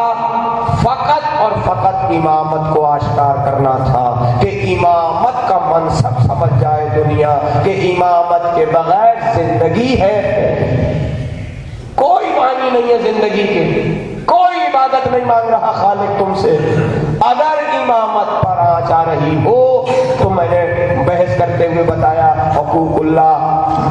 Speaker 1: فقط اور فقط امامت کو آشکار کرنا تھا کہ امامت کا منصب سمجھ جائے دنیا کہ امامت کے بغیر زندگی ہے، کوئی معنی نہیں ہے زندگی کے، کوئی عبادت نہیں مانگ رہا خالق تم سے۔ اگر امامت پر آنچ آ رہی ہو تو میں نے بحث کرتے ہوئے بتایا حقوق اللہ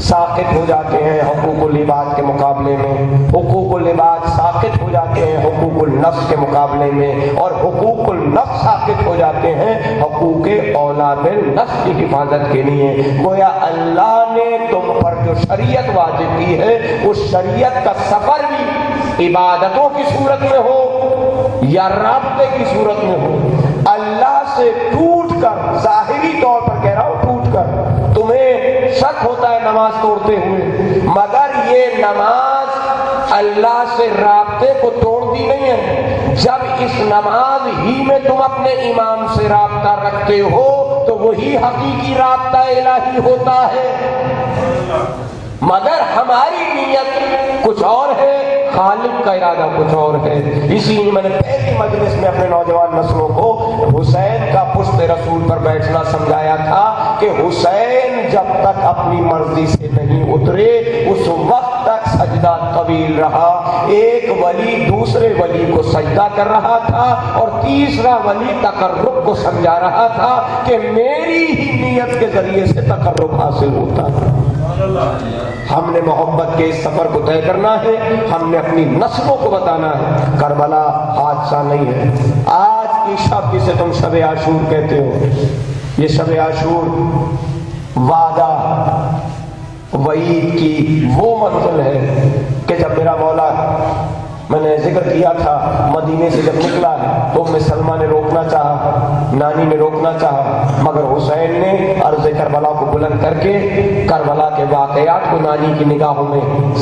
Speaker 1: ساقط ہو جاتے ہیں حقوق العباد کے مقابلے میں، حقوق العباد ساقط ہو جاتے ہیں حقوق النفس کے مقابلے میں، اور حقوق النفس ساقط ہو جاتے ہیں حقوق اولاد النفس کی حفاظت کے لیے۔ گویا اللہ نے تم پر جو شریعت واجب کی ہے اس شریعت کا سفر بھی عبادتوں کی صورت میں ہو یا رابطے کی صورت میں ہو، اللہ سے ٹوٹ کر، ظاہری طور پر کہہ رہا ہوں ٹوٹ کر، تمہیں شک ہوتا ہے نماز توڑتے ہوئے، مگر یہ نماز اللہ سے رابطے کو توڑ دی نہیں ہے۔ جب اس نماز ہی میں تم اپنے امام سے رابطہ رکھتے ہو تو وہی حقیقی رابطہ الہی ہوتا ہے، مگر ہماری نیت کچھ اور ہے، خالق کا ارادہ کچھ اور ہے۔ اسی لیے میں نے پہلی مجلس میں اپنے نوجوان نسلوں کو حسین کا پشت رسول پر بیٹھنا سمجھایا تھا کہ حسین جب تک اپنی مرضی سے نہیں اترے اس وقت تک سجدہ طویل رہا، ایک ولی دوسرے ولی کو سجدہ کر رہا تھا اور تیسرا ولی تقرب کو سمجھا رہا تھا کہ میری ہی نیت کے ذریعے سے تقرب حاصل ہوتا ہے۔ ہم نے محبت کے اس سفر کو طے کرنا ہے، ہم نے اپنی نسلوں کو بتانا ہے کربلا حادثہ نہیں ہے۔ آج کی شب جسے تم شب عاشور کہتے ہو، یہ شب عاشور وعدہ وعید کی وہ منزل ہے کہ جب میرا مولا، میں نے ذکر کیا تھا، مدینے سے جب نکلا تو ام سلمہ نے روکنا چاہا، نانی نے روکنا چاہا، مگر حسین نے عرض کربلا کو بلند کر کے کربلا کے واقعات کو نانی کی نگاہوں میں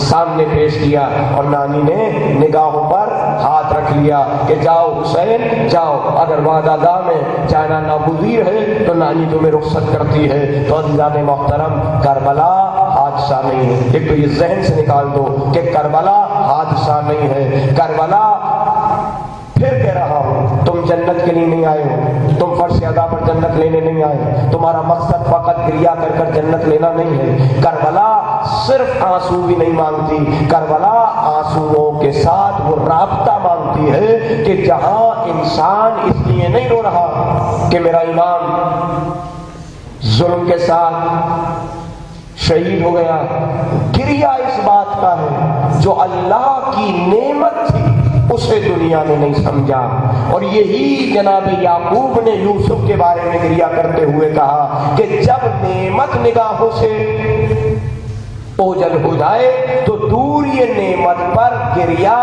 Speaker 1: سامنے پیش کیا، اور نانی نے نگاہوں پر ہاتھ رکھ لیا کہ جاؤ حسین جاؤ، اگر وعدہ دام ہے، جانا ناگزیر ہے تو نانی تمہیں رخصت کرتی ہے۔ تو عزیزان محترم، کربلا حادثہ نہیں ہے۔ ایک تو یہ ذہن سے نکال دو کہ کربلا حادثہ نہیں ہے۔ کربلا، پھر کہہ رہا ہوں، تم جنت کے لیے نہیں آئے ہو، تم فرش ادا پر جنت لینے نہیں آئے، تمہارا مقصد فقط گریا کر کر جنت لینا نہیں ہے۔ کربلا صرف آنسو بھی نہیں مانگتی، کربلا آنسوؤں کے ساتھ وہ رابطہ مانگتی ہے کہ جہاں انسان اس لیے نہیں رو رہا کہ میرا امام ظلم کے ساتھ شہید ہو گیا، گریا اس بات کا ہے جو اللہ کی نعمت تھی اسے دنیا میں نہیں سمجھا. اور یہی جناب یعقوب نے یوسف کے بارے میں گریہ کرتے ہوئے کہا کہ جب نعمت نگاہوں سے اوجل ہو جائے تو دور یہ نعمت پر گریہ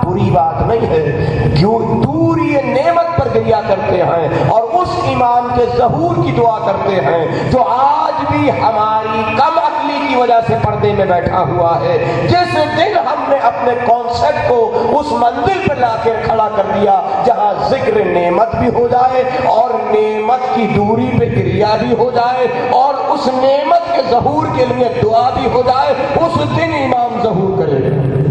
Speaker 1: بری بات نہیں ہے. کیوں دور یہ نعمت پر گریہ کرتے ہیں اور اس ایمان کے ظہور کی دعا کرتے ہیں جو آج بھی ہماری کم عقلی کی وجہ سے پردے میں بیٹھا ہوا ہے. جس دن ہم نے اپنے کانسیپٹ کو اس منزل پر لا کے کھڑا کر دیا جہاں ذکر نعمت بھی ہو جائے اور نعمت کی دوری پہ گریہ بھی ہو جائے اور اس نعمت کے ظہور کے لیے دعا بھی ہو جائے, اس دن امام ظہور کرے گا.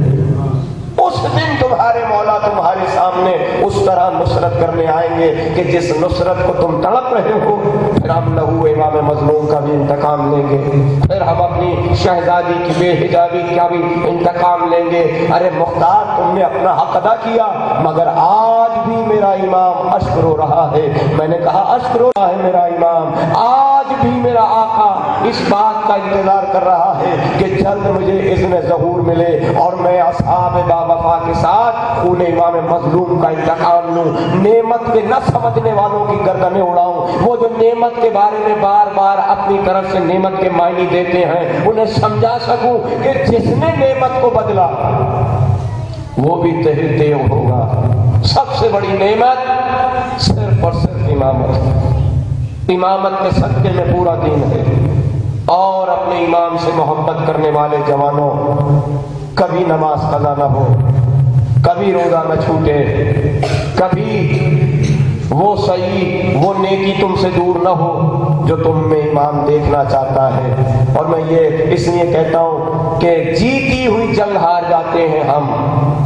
Speaker 1: اس دن تمہارے مولا تمہارے سامنے اس طرح نصرت کرنے آئیں گے کہ جس نصرت کو تم تڑپ رہے ہو. پھر ہم لہو امام مظلوم کا بھی انتقام لیں گے, پھر ہم اپنی شہزادی کی بے حجابی کا بھی انتقام لیں گے. ارے مختار تم نے اپنا حق ادا کیا مگر آج بھی میرا امام اشک رو رہا ہے. میں نے کہا اشک رو رہا ہے میرا امام, آج بھی میرا آقا اس بات کا انتظار کر رہا ہے کہ جلد مجھے اذن ظہور ملے اور میں اصحاب وفا کے ساتھ خون امام مظلوم کا انتقام لوں, نعمت کے نہ سمجھنے والوں کی گردنیں اڑاؤں. وہ جو نعمت کے بارے میں بار بار اپنی طرف سے نعمت کے معنی دیتے ہیں انہیں سمجھا سکوں کہ جس نے نعمت کو بدلا وہ بھی تہی تیو ہوگا. سب سے بڑی نعمت صرف اور صرف امامت. امامت کے صدقے میں پورا دین ہے. اور اپنے امام سے محبت کرنے والے جوانوں, کبھی نماز قضا نہ ہو, کبھی روزہ نہ چھوٹے, کبھی وہ صحیح وہ نیکی تم سے دور نہ ہو جو تم میں امام دیکھنا چاہتا ہے. اور میں یہ اس لیے کہتا ہوں کہ جیتی ہوئی جنگ ہار جاتے ہیں ہم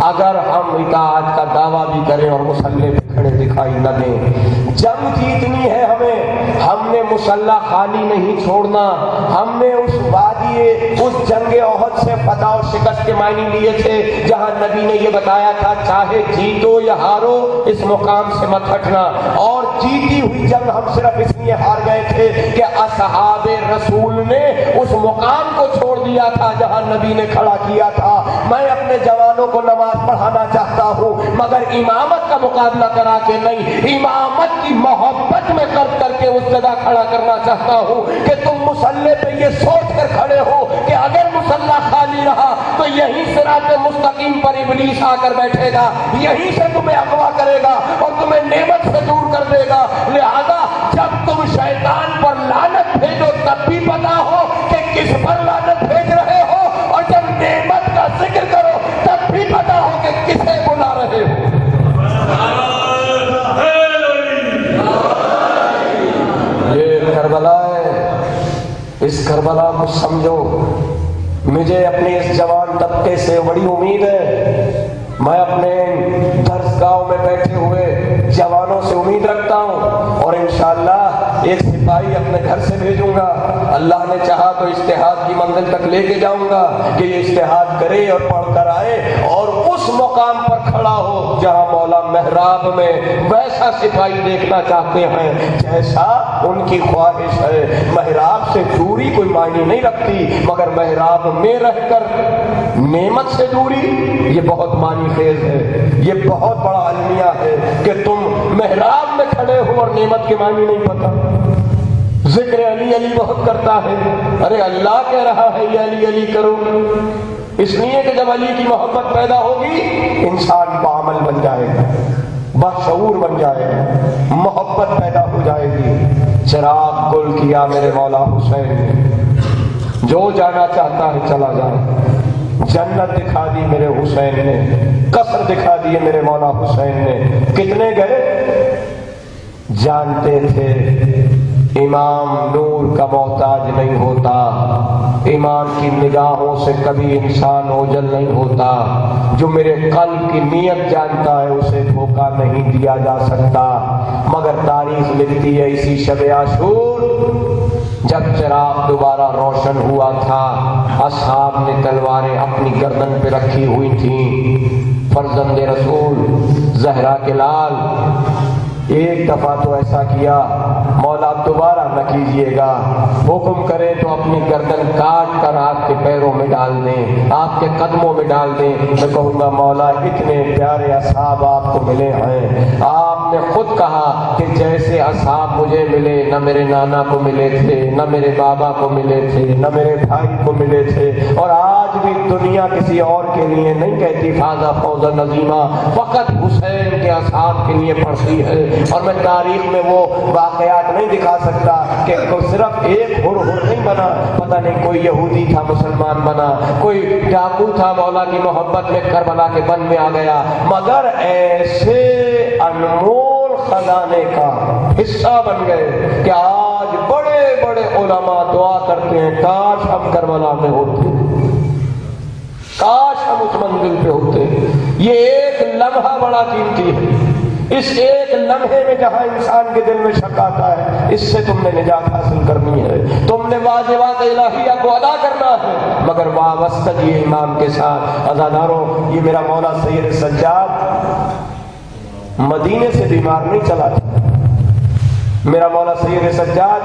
Speaker 1: اگر ہم اطاعت کا دعویٰ بھی کریں اور مصلی پہ کھڑے دکھائی نہ دیں. جنگ جیتنی ہے ہمیں, ہم نے مصلی خالی نہیں چھوڑنا. ہم نے اس وادی اس جنگ احد سے فتح اور شکست کے معنی لیے تھے جہاں نبی نے یہ بتایا تھا چاہے جیتو یا ہارو اس مقام سے مت ہٹنا. اور جیتی ہوئی جنگ ہم صرف اس لیے ہار گئے تھے کہ اصحاب رسول نے اس مقام کو چھوڑ دیا تھا جہاں نبی نے کھڑا کیا تھا. میں اپنے جوانوں کو نماز پڑھانا چاہتا ہوں مگر امامت کا مقابلہ کرا کے نہیں, امامت کی محبت میں کر کے اس جگہ کھڑا کرنا چاہتا ہوں کہ تم مصلی پہ یہ سوچ کر کھڑے ہو کہ اگر مصلی خالی رہا تو یہیں صراط مستقیم پر ابلیس آ کر بیٹھے گا, یہیں سے تمہیں اغوا کرے گا اور تمہیں نعمت سے دور کر دے گا. لہذا جب تم شیطان پر لعنت بھیجو تب بھی پتا ہو کہ کس پر لعنت بھیج رہے ہو, اور جب نعمت کا ذکر کرو تب بھی پتا ہو کہ کسے بلا رہے ہو. یہ کربلا ہے, اس کربلا کو سمجھو. مجھے اپنے اس جوان طبقے سے بڑی امید ہے. میں اپنے درس گاہوں میں بیٹھے ہوئے جوانوں سے امید رکھتا ہوں اور انشاءاللہ ایک سپاہی اپنے گھر سے بھیجوں گا. اللہ نے چاہا تو اجتہاد کی منزل تک لے کے جاؤں گا کہ یہ اجتہاد کرے اور پڑھ کر آئے اور اس مقام پر کھڑا ہو جہاں مولا محراب میں ویسا سپاہی دیکھنا چاہتے ہیں جیسا ان کی خواہش ہے. محراب سے دوری کوئی معنی نہیں رکھتی مگر محراب میں رہ کر نعمت سے دوری یہ بہت معنی خیز ہے. یہ بہت بڑا المیہ ہے کہ تم محراب میں کھڑے ہو اور نعمت کے معنی نہیں پتا. ذکر علی علی بہت کرتا ہے, ارے اللہ کہہ رہا ہے یہ علی علی کرو, اس لیے کہ جب علی کی محبت پیدا ہوگی انسان بعمل بن جائے گا, بشعور بن جائے گا, محبت پیدا ہو جائے گی. چراغ گل کیا میرے مولا حسین نے, جو جانا چاہتا ہے چلا جائے. جنت دکھا دی میرے حسین نے, قصر دکھا دیے میرے مولا حسین نے. کتنے گئے جانتے تھے امام نور کا محتاج نہیں ہوتا, ایمان کی نگاہوں سے کبھی انسان اوجل نہیں ہوتا. جو میرے قلب کی نیت جانتا ہے اسے دھوکہ نہیں دیا جا سکتا. مگر تاریخ لکھتی ہے اسی شب عاشور جب چراغ دوبارہ روشن ہوا تھا اصحاب نے تلواریں اپنی گردن پہ رکھی ہوئی تھیں. فرزند رسول زہرا کے لال ایک دفعہ تو ایسا کیا مولا دوبارہ نہ کیجئے گا، حکم کریں تو اپنی گردن کاٹ کر آپ کے پیروں میں ڈال دیں، آپ کے قدموں میں ڈال دیں۔ میں کہوں گا مولا اتنے پیارے اصحاب آپ کو ملے ہیں، آپ نے خود کہا کہ جیسے اصحاب مجھے ملے، نہ میرے نانا کو ملے تھے، نہ میرے بابا کو ملے تھے، نہ میرے بھائی کو ملے تھے، اور آج بھی دنیا کسی اور کے لیے نہیں کہتی فاضا فوزا نظیمہ، فقط حسین کے اصحاب کے لیے پڑھتی ہے۔ اور میں تاریخ میں وہ واقعات نہیں دکھا سکتا کہ صرف ایک ہر نہیں بنا، پتہ نہیں کوئی یہودی تھا مسلمان بنا، کوئی ڈاکو تھا مولا کی محبت میں کربلا کے بن میں آ گیا، مگر ایسے انمول خزانے کا حصہ بن گئے کہ آج بڑے بڑے علماء دعا کرتے ہیں کاش ہم کربلا میں ہوتے، کاش ہم اس منزل پہ ہوتے۔ یہ ایک لمحہ بڑا قیمتی ہے، اس ایک لمحے میں جہاں انسان کے دل میں شک آتا ہے، اس سے تم نے نجات حاصل کرنی ہے، تم نے واجبات الہیہ کو ادا کرنا ہے، مگر وابستگی امام کے ساتھ۔ عزاداروں، یہ میرا مولا سید سجاد مدینے سے بیمار نہیں چلا تھا، میرا مولا سید سجاد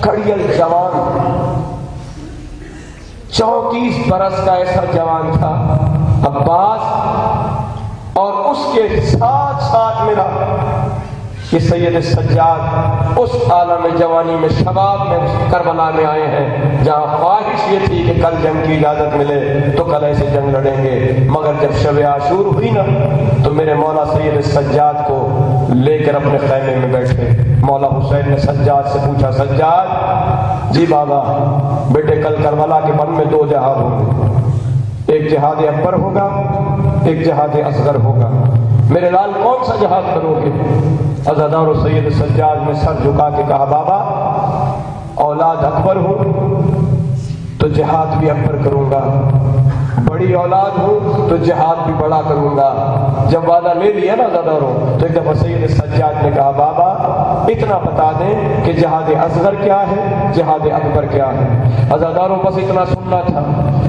Speaker 1: کڑیل جوان 34 برس کا ایسا جوان تھا عباس، اور اس کے ساتھ ساتھ میرا یہ سید سجاد اس عالم جوانی میں شباب میں کربلا میں آئے ہیں جہاں خواہش یہ تھی کہ کل جنگ کی اجازت ملے تو کل ایسے جنگ لڑیں گے، مگر جب شب عاشور ہوئی نا تو میرے مولا سید سجاد کو لے کر اپنے خیمے میں بیٹھے۔ مولا حسین نے سجاد سے پوچھا، سجاد جی بابا بیٹے کل کربلا کے بن میں 2 جہاد ہوں گے، ایک جہاد اکبر ہوگا، ایک جہاد اصغر ہوگا، میرے لال کون سا جہاد کرو گے؟ عزادار و سید سجاد نے سر جھکا کے کہا، بابا اولاد اکبر ہوں تو جہاد بھی اکبر کروں گا، بڑی اولاد ہوں تو جہاد بھی بڑا کروں گا۔ جب وعدہ لے لیا نا عزاداروں تو ایک دفعہ سید سجاد نے کہا، بابا اتنا بتا دیں کہ جہاد اصغر کیا ہے، جہاد اکبر کیا ہے۔ عزاداروں بس اتنا سننا تھا۔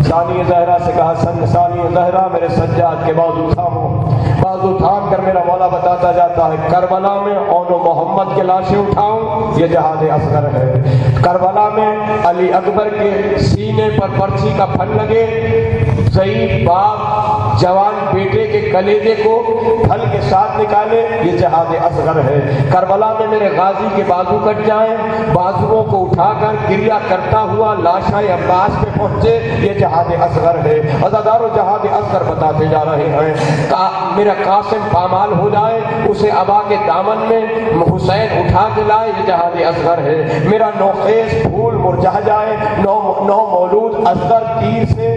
Speaker 1: ثانی زہرا سے کہا، ثانی زہرا میرے سجاد کے بازو تھامو، بازو تھام کر میرا مولا بتاتا جاتا ہے کربلا میں اون و محمد کے لاشیں اٹھاؤں، یہ جہاد اصغر ہے۔ کربلا میں علی اکبر کے سینے پر پرچی کا پھل لگے، ضعیف باپ جوان بیٹے کے کلیجے کو پھل کے ساتھ نکالے، یہ جہاد اصغر ہے۔ کربلا میں میرے غازی کے بازو کٹ جائیں، بازوؤں کو اٹھا کر گریہ کرتا ہوا لاشیں عباس پہ پہنچے، یہ جہاد اصغر ہے۔ عزادارو جہاد اصغر بتاتے جا رہے ہیں۔ میرا قاسم پامال ہو جائے، اسے ابا کے دامن میں حسین اٹھا کے لائے، یہ جہاد اصغر ہے۔ میرا نوخیز پھول مرجھا جائے، نو مولود اصغر تیر سے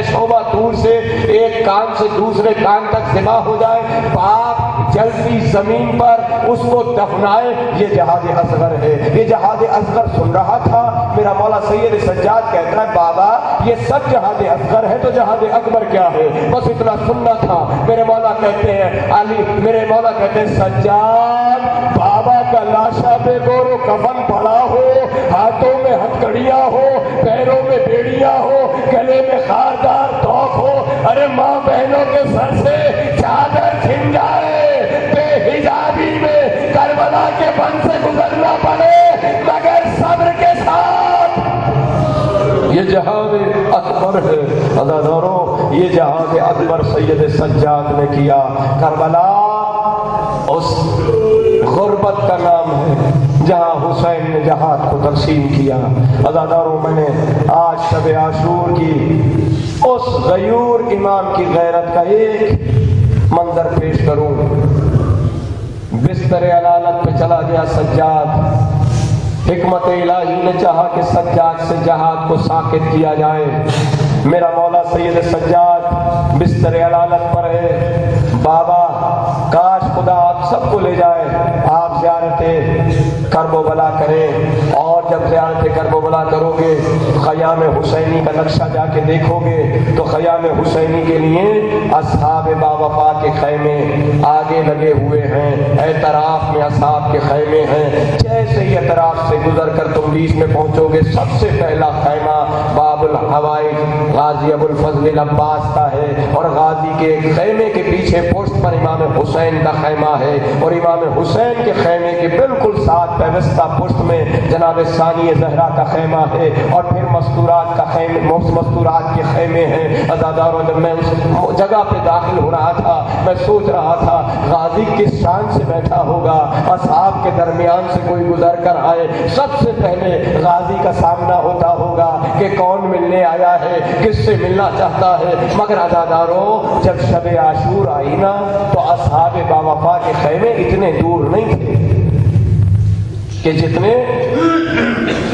Speaker 1: شعبہ دور سے ایک کان سے دوسرے کان تک ذبح ہو جائے، باپ جلتی زمین پر اس کو دفنائے، یہ جہاد اصغر ہے۔ یہ جہاد اصغر سن رہا تھا، میرا مولا سید سجاد کہتا ہے، بابا یہ سب جہاد اصغر ہے تو جہاد اکبر کیا ہے؟ بس اتنا سننا تھا۔ میرے مولا کہتے ہیں علی، میرے مولا کہتے ہیں سجاد بابا کا لاشا بے گور و کفن پڑا ہو، ہاتھوں میں ہتھکڑیاں ہو، پیروں میں بیڑیاں ہو، گلے میں خاردار توق ہو، ارے ماں بہنوں کے سر سے چادر چھن جائے، بے حجابی میں کربلا کے بن سے گزرنا پڑے، مگر صبر کے ساتھ، یہ جہاد اکبر ہے۔ عزاداروں یہ جہاد اکبر سید سجاد نے کیا۔ کربلا اس غربت کا نام ہے جہاں حسین نے جہاد کو تقسیم کیا۔ عزاداروں میں نے آج شب عاشور کی اس غیور امام کی غیرت کا ایک منظر پیش کروں۔ بستر علالت پہ چلا گیا سجاد، حکمت الہی نے چاہا کہ سجاد سے جہاد کو ساکت کیا جائے۔ میرا مولا سید سجاد بستر علالت پر ہے، بابا کاش خدا آپ سب کو لے جائے، آپ زیارت کرب و بلا کریں، اور جب زیارت کرب و بلا کرو گے خیام حسینی کا نقشہ جا کے دیکھو گے تو خیام حسینی کے لیے اصحاب بابا وفا کے خیمے آگے لگے ہوئے ہیں، اعتراف میں اصحاب کے خیمے ہیں۔ جیسے ہی اعتراف سے گزر کر تم بیچ میں پہنچو گے، سب سے پہلا خیمہ باب الحوائج غازی ابو الفضل العباس کا ہے، اور غازی کے خیمے کے پیچھے پشت پر امام حسین کا خیمہ ہے، اور امام حسین کے خیمے کے بالکل ساتھ پیوستہ پشت میں جناب ثانی زہرا کا خیمہ ہے، اور پھر مستورات کا خیمے، مستورات کے خیمے ہیں۔ عزاداروں، جب میں اس جگہ پہ داخل ہو رہا تھا میں سوچ رہا تھا غازی کس شان سے بیٹھا ہوگا، اصحاب کے درمیان سے کوئی گزر کر آئے، سب سے پہلے غازی کا سامنا ہوتا ہوگا کہ کون ملنے آیا ہے، کس سے ملنا چاہتا ہے۔ مگر عزاداروں، جب شب عاشور آئی نا تو اصحاب باوفا کے خیمے اتنے دور نہیں تھے کہ جتنے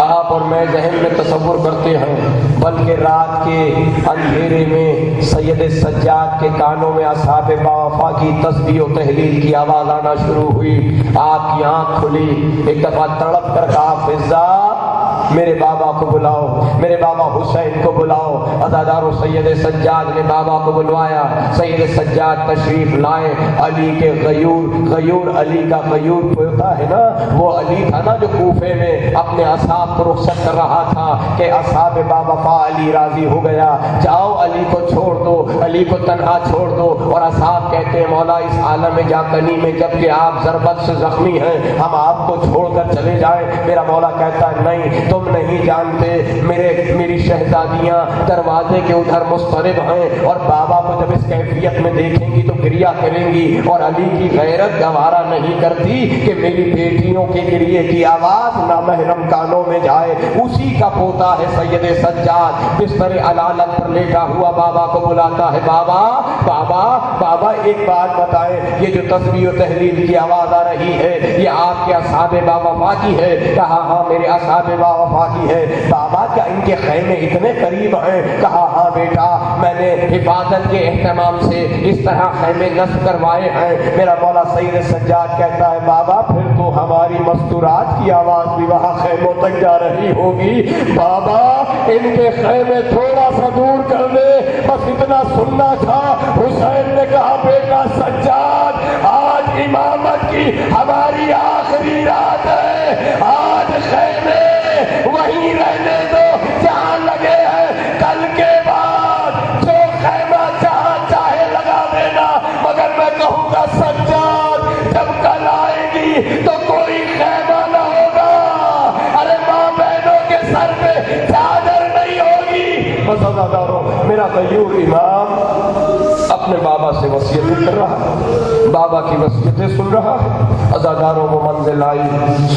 Speaker 1: آپ اور میں ذہن میں تصور کرتے ہیں، بلکہ رات کے اندھیرے میں سید سجاد کے کانوں میں اصحاب باوفا کی تسبیح و تحلیل کی آواز آنا شروع ہوئی۔ آپ کی آنکھ کھلی، ایک دفعہ تڑپ کر کہا فضا میرے بابا کو بلاؤ، میرے بابا حسین کو بلاؤ۔ عزادارو، سید سجاد نے بابا کو بلوایا، سید سجاد تشریف لائے۔ علی کے غیور علی کا غیور ہوتا ہے نا، وہ علی تھا نا جو کوفے میں اپنے اصحاب کو رخصت کر رہا تھا کہ اصحاب باوفا علی راضی ہو گیا، جاؤ علی کو چھوڑ دو، علی کو تنہا چھوڑ دو۔ اور اصحاب کہتے ہیں مولا اس عالم جاکنی میں جبکہ آپ ضربت سے زخمی ہیں، ہم آپ کو چھوڑ کر چلے جائیں۔ میرا مولا کہتا ہے نہیں، تم نہیں جانتے، میری شہزادیاں دروازے کے ادھر مضطرب ہیں، اور بابا کو جب اس کیفیت میں دیکھیں گی تو گریہ کریں گی، اور علی کی غیرت گوارا نہیں کرتی کہ میری بیٹیوں کے گریے کی آواز نامحرم کانوں میں جائے۔ اسی کا پوتا ہے سید سجاد، بستر علالت پر لیٹا ہوا بابا کو بلاتا ہے، بابا بابا بابا ایک بات بتائیں، یہ جو تسبیح و تحلیل کی آواز آ رہی ہے یہ آپ کے اصحاب باوفا کی ہے؟ کہا ہاں میرے اصحاب باوفا کی ہے۔ بابا کیا ان کے خیمے اتنے قریب ہیں؟ کہا ہاں بیٹا، میں نے حفاظت کے اہتمام سے اس طرح خیمے نصب کروائے ہیں۔ میرا مولا سید سجاد کہتا ہے بابا پھر تو ہماری مستورات کی آواز بھی وہاں خیموں تک جا رہی ہوگی، بابا ان کے خیمے تھوڑا سا دور کر دے، بس اتنا سننا تھا۔ حسین نے کہا بیٹا سجاد، آج امامت کی ہماری آخری رات ہے، آج خیمے وہیں رہنے دو جہاں لگے ہیں، کل کے بعد جو خیمہ جہاں چاہے لگا دینا، مگر میں کہوں گا سجاد جب کل آئے گی تو کوئی خیمہ نہ ہوگا، ارے ماں بہنوں کے سر پہ چادر نہیں ہوگی۔ بس عزادارو، میرا غیور امام اپنے بابا سے وصیتیں کر رہا ہے، بابا کی وصیتیں سن رہا ہے۔ عزاداروں وہ منزل آئی،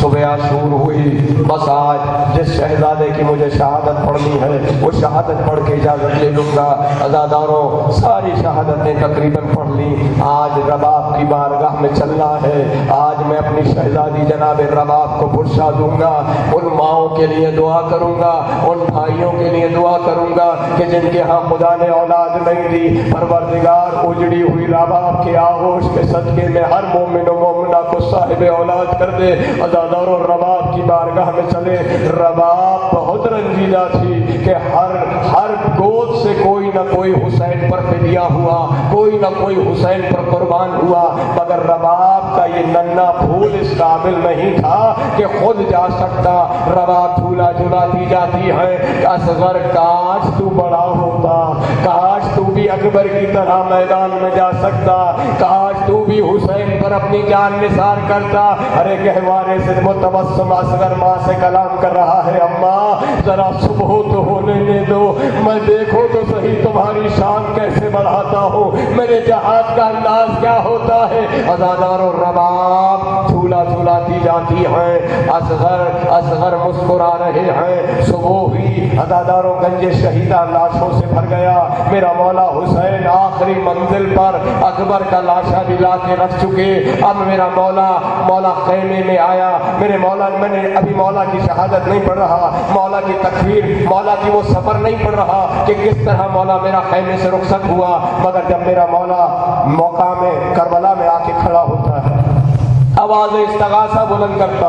Speaker 1: صبح عاشور ہوئی، بس آج جس شہزادے کی مجھے شہادت پڑھنی ہے وہ شہادت پڑھ کے اجازت لے لوں گا۔ عزاداروں ساری شہادتیں تقریباً پڑھ لی، آج رباب کی بارگاہ میں چلنا ہے، آج میں اپنی شہزادی جناب رباب کو پرشا دوں گا، ان ماؤں کے لیے دعا کروں گا، ان بھائیوں کے لیے دعا کروں گا کہ جن کے ہاں خدا نے اولاد نہیں دی، پروردگار اجڑی ہوئی رباب کے آغوش کے صدقے میں ہر مومن و مومنہ کو صاحب اولاد کر دے۔ عزاداروں رباب کی بارگاہ میں چلے۔ رباب بہت رنجیدہ تھی کہ ہر گود سے کوئی نہ کوئی حسین پر فدیہ ہوا، کوئی نہ کوئی حسین پر قربان ہوا، مگر رباب کا یہ ننھا پھول اس قابل نہیں تھا کہ خود جا سکتا۔ رباب جھولا جھولاتی جاتی ہے، اصغر کاش تو بڑا ہوتا، کاش تو بھی اکبر کی طرح میدان میں جا سکتا، کاش تو بھی حسین پر اپنی جان نثار کرتا۔ ارے گہوارے سے متبسم اصغر ماں سے کلام کر رہا ہے، اماں ذرا صبح تو ہونے دے دو، میں دیکھو تو صحیح تمہاری شان کیسے بڑھاتا ہوں، میرے جہاد کا انداز کیا ہوتا ہے۔ عزادارو رباب جھولا جھولاتی جاتی ہیں، اصغر مسکرا رہے ہیں۔ صبح ہوئی، عزادارو گنج شہیدہ لاشوں سے بھر گیا۔ میرا مولا حسین آخری منزل پر اکبر کا لاشا دلا کے رکھ چکے۔ اب میرا مولا خیمے میں آیا۔ میرے مولا، میں نے ابھی مولا کی شہادت نہیں پڑھ رہا، مولا کی تکبیر، مولا کی وہ سفر نہیں پڑھ رہا کہ کس طرح مولا میرا خیمے سے رخصت ہوا، مگر جب میرا مولا مقام کربلا میں آ کے کھڑا ہوتا ہے، آواز استغاثہ بلند کرتا،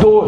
Speaker 1: 2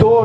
Speaker 1: 2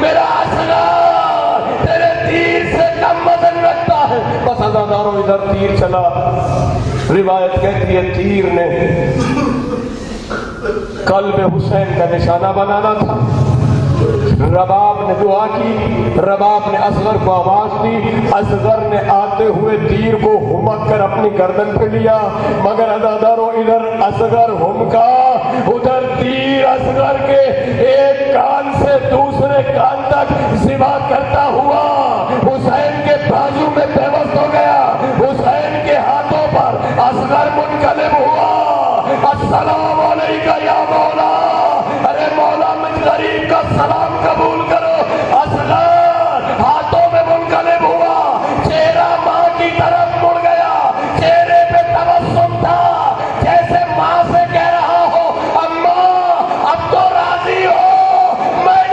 Speaker 1: میرا اصغر تیرے تیر سے کم وزن رکھتا ہے۔ بس عزاداروں ادھر تیر چلا، روایت کہتی ہے تیر نے قلب حسین کا نشانہ بنانا تھا۔ رباب نے دعا کی، رباب نے اصغر کو آواز دی، اصغر نے آتے ہوئے تیر کو ہمک کر اپنی گردن پہ لیا، مگر عزاداروں ادھر اصغر ہمکا، ادھر تیر اصغر کے ایک کان سے دوسرے کان تک ذبح کرتا ہوا حسین کے بازو میں پیوست ہو گیا، حسین کے ہاتھوں پر اصغر منقلب ہوا۔ السلام علیکہ یا مولا، ارے مولا مجھ غریب کا سلام قبول کرو۔ اصغر ہاتھوں میں منقلب ہوا، چہرہ ماں کی طرف مڑ گیا، چہرے پہ تبسم تھا، جیسے ماں سے کہہ رہا ہو اماں اب تو راضی ہو، میں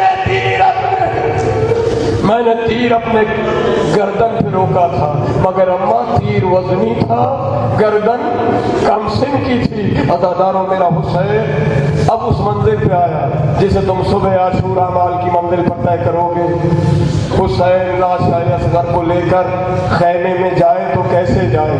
Speaker 1: نے تیر اپنے گردن پہ روکا تھا، مگر اماں تیر وزنی تھا، گردن کم سن کی تھی۔ عزاداروں میرا حسین اب اس منزل پہ آیا جسے تم صبح عاشورا مال کی منزل پر طے کرو گے۔ حسین لاش اصغر کو لے کر خیمے میں جائے تو کیسے جائے؟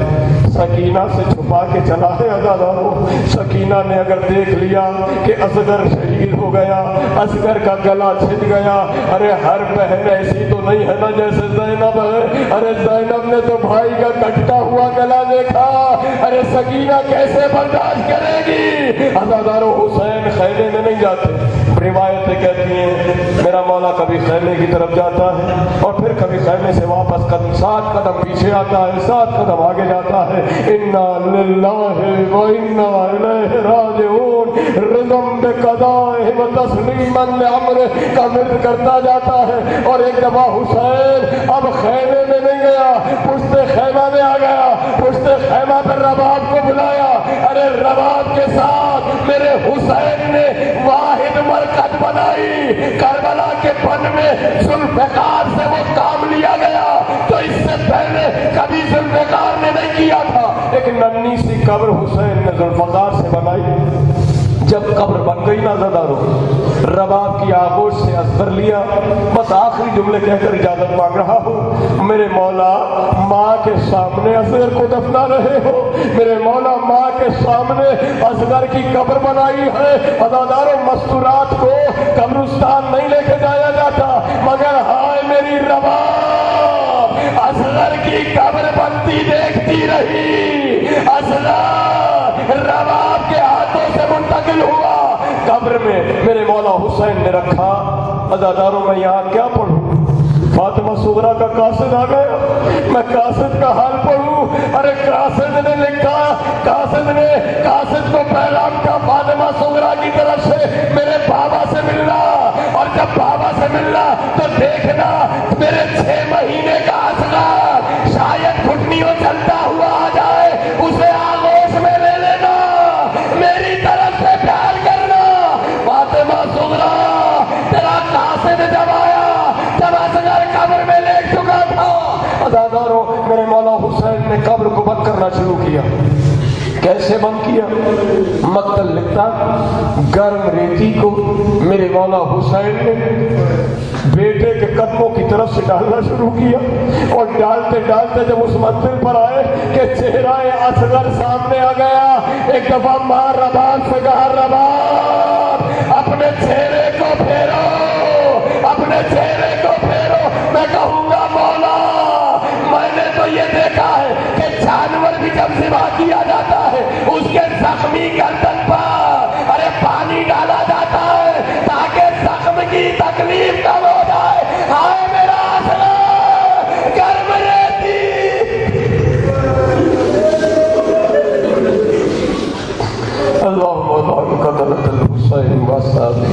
Speaker 1: سکینہ سے چھپا کے چلا ہے عزاداروں۔ سکینہ نے اگر دیکھ لیا کہ اصغر شہید ہو گیا، اصغر کا گلا چھٹ گیا، ارے ہر بہن ایسی تو نہیں ہے نا جیسے زینب ہے، ارے زینب نے تو بھائی کا کٹتا ہوا گلا دیکھا، ارے سکینہ کیسے برداشت کرے گی؟ عزاداروں حسین خیمے میں نہیں جاتے، روایتیں کہتی ہیں میرا مولا کبھی خیمے کی طرف جاتا ہے اور پھر کبھی خیمے سے واپس 7 قدم پیچھے آتا ہے، 7 قدم آگے جاتا ہے۔ انا للہ و انا الیہ راجعون، رضم بقضائہ و تسلیما لامرہ کا ورد کرتا جاتا ہے۔ اور ایک دفعہ حسین اب خیمے میں نہیں گیا، پشت خیمہ میں آ گیا، پشت خیمہ پر رباب کو بلایا، ارے رباب کے ساتھ میرے حسین نے واحد مرکز بنائی، کربلا کے بن میں ذوالفقار سے وہ کام لیا گیا تو اس سے پہلے کبھی ذوالفقار نے نہیں کیا تھا۔ ایک ننھی سی قبر حسین نے ذوالفقار سے بنائی، جب قبر بن گئی نا عزاداروں، رباب کی آغوش سے اصغر لیا، بس آخری جملے کہہ کر اجازت مانگ رہا ہوں، میرے مولا ماں کے سامنے اصغر کو دفنا رہے ہو، میرے مولا ماں کے سامنے اصغر کی قبر بنائی ہے۔ عزاداروں مستورات کو قبرستان نہیں لے کے جایا جاتا، مگر ہائے میری رباب اصغر کی قبر بنتی دیکھتی رہی، اصغر رباب کے ہاتھوں سے منتقل ہوا، قبر میں میرے مولا حسین نے رکھا۔ عزاداروں میں یہاں کیا پڑھوں؟ فاطمہ صغرا کا قاصد آ گیا، میں قاصد کا حال پڑھوں؟ ارے قاصد نے لکھا، قاصد کو پیغام کا فاطمہ صغرا کی طرف سے میرے بابا سے ملنا، اور جب بابا سے ملنا تو دیکھنا میرے 6 مہینے کا اصغر شاید گھٹنیوں چلتا ہوا آ جائے، اسے آغوش میں لے لینا، میری طرف سے پیار کرنا۔ فاطمہ صغرا تیرا قاصد جب آیا، جب اصغر قبر میں لے چکا تھا، عزاداروں میرے مولا حسین نے قبر کو بند کرنا شروع کیا۔ کیسے بند کیا؟ مقتل لکھتا، گرم ریتی کو میرے مولا حسین نے بیٹے کے قدموں کی طرف سے ڈالنا شروع کیا، اور ڈالتے ڈالتے جب اس منزل پر آئے کہ چہرہ اصغر سامنے آ گیا، ایک دفعہ ماں رباب سے کہا رباب اپنے چہرے کو پھیرو، اپنے چہرے کو پھیرو۔ میں کہوں گا مولا میں نے تو یہ دیکھا ہے کہ جانور بھی جب ذبح کیا جاتا ہے اس کے زخمی گردن پر ارے پانی ڈالا جاتا ہے تاکہ زخم کی تکلیف کم ہو جائے۔ ہائے میرا اصغر گرم ریتی، اللہم بارک قتلۃ الحسین وصحبہ۔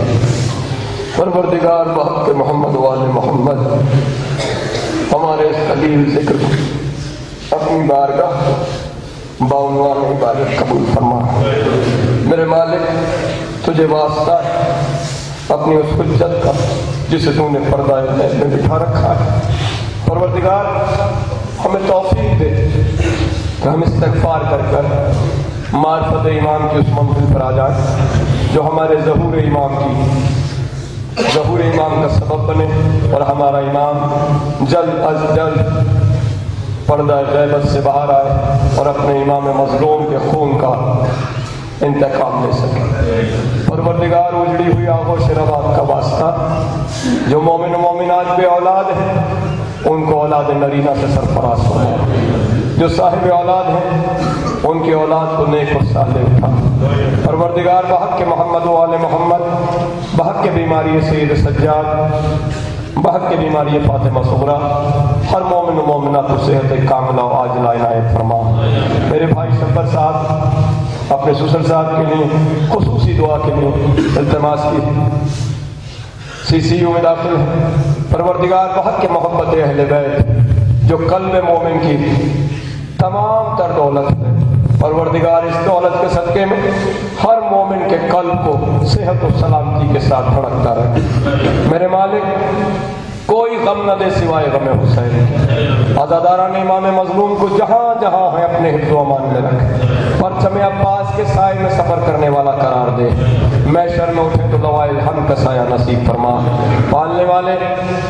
Speaker 1: پروردگار بحق محمد وآل محمد ہمارے اس قلیل ذکر اپنی بارگاہ بعنوان عبادت قبول فرما۔ میرے مالک تجھے واسطہ ہے اپنی اس حجت کا جسے تم نے پردہ عین میں بٹھا رکھا ہے۔ پروردگار ہمیں توفیق دے کہ ہم استغفار کر کر معرفت ایمان کی اس منزل پر آ جائیں جو ہمارے ظہور ایمان کی ظہور امام کا سبب بنے اور ہمارا امام جلد از جلد پردہ غیبت سے باہر آئے اور اپنے امام مظلوم کے خون کا انتقام لے سکے۔ پروردگار اجڑی ہوئی آغوش رباب کا واسطہ جو مومن و مومنات بے اولاد ہیں ان کو اولاد نرینہ سے سرفراز ہو، جو صاحب اولاد ہیں ان کی اولاد کو نیک اور صالح اٹھا۔ پروردگار بحق کے محمد و آل محمد، بحق کے بیماری سید سجاد، بحق کے بیماری فاطمہ صغریٰ، ہر مومن و مومنہ کو صحت کاملہ و عاجلہ عنایت فرما۔ میرے بھائی شبر صاحب اپنے سسر صاحب کے لیے خصوصی دعا کے لیے التماس کی CCU میں داخل ہے۔ پروردگار بحق کے محبت اہل بیت جو قلب مومن کی تمام تر دولت ہے، پروردگار اس دولت کے صدقے میں ہر مومن کے قلب کو صحت و سلامتی کے ساتھ دھڑکتا رہے۔ میرے مالک کوئی غم نہ دے سوائے غم حسین۔ عزاداران امام مظلوم کو جہاں جہاں ہے اپنے حفظ و امان میں رکھ، پرچم عباس کے سائے میں سفر کرنے والا قرار دے، محشر میں اٹھے تو لوائے الحمد کا سایہ نصیب فرما۔ پالنے والے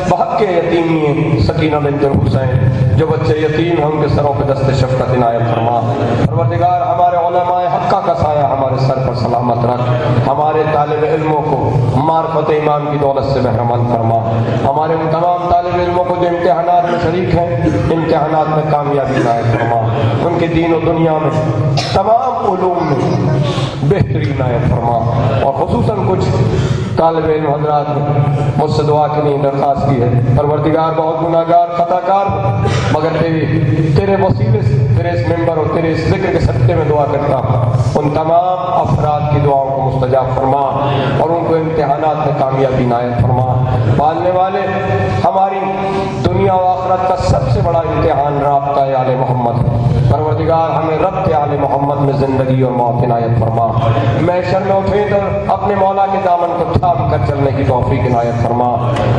Speaker 1: بحق کے یتیمی سکینہ بنت الحسین جو بچے یتیم ہیں ان کے سروں پہ دست شفقت عنایت فرما۔ پروردگار ہمارے علماء حقہ کا سایہ ہمارے سر پر سلامت رکھ، ہمارے طالب علموں کو معرفت ایمان کی دولت سے بہرمند فرما۔ ہمارے ان تمام طالب علموں کو جو امتحانات میں شریک ہیں امتحانات میں کامیابی عنایت فرما، ان کے دین و دنیا میں تمام علوم میں بہتری عنایت فرما۔ اور خصوصاً کچھ طالب علم حضرات نے مجھ سے دعا کے لیے درخواست کی ہے، پروردگار بہت گناہگار خطا کار مگر تیرے وسیلے سے تیرے اس ممبر اور تیرے اس ذکر کے صدقے میں دعا کرتا ہوں، ان تمام افراد کی دعاؤں کو مستجاب فرما اور ان کو امتحانات میں کامیابی عنایت فرما۔ پالنے والے ہماری دنیا و آخرت کا سب سے بڑا امتحان رابطہ آل محمد ہے، پروردگار ہمیں ربط آل محمد میں زندگی اور موت عنایت فرما۔ محشر میں اٹھیں تو اپنے مولا کے دامن کو تھام کر چلنے کی توفیق عنایت فرما۔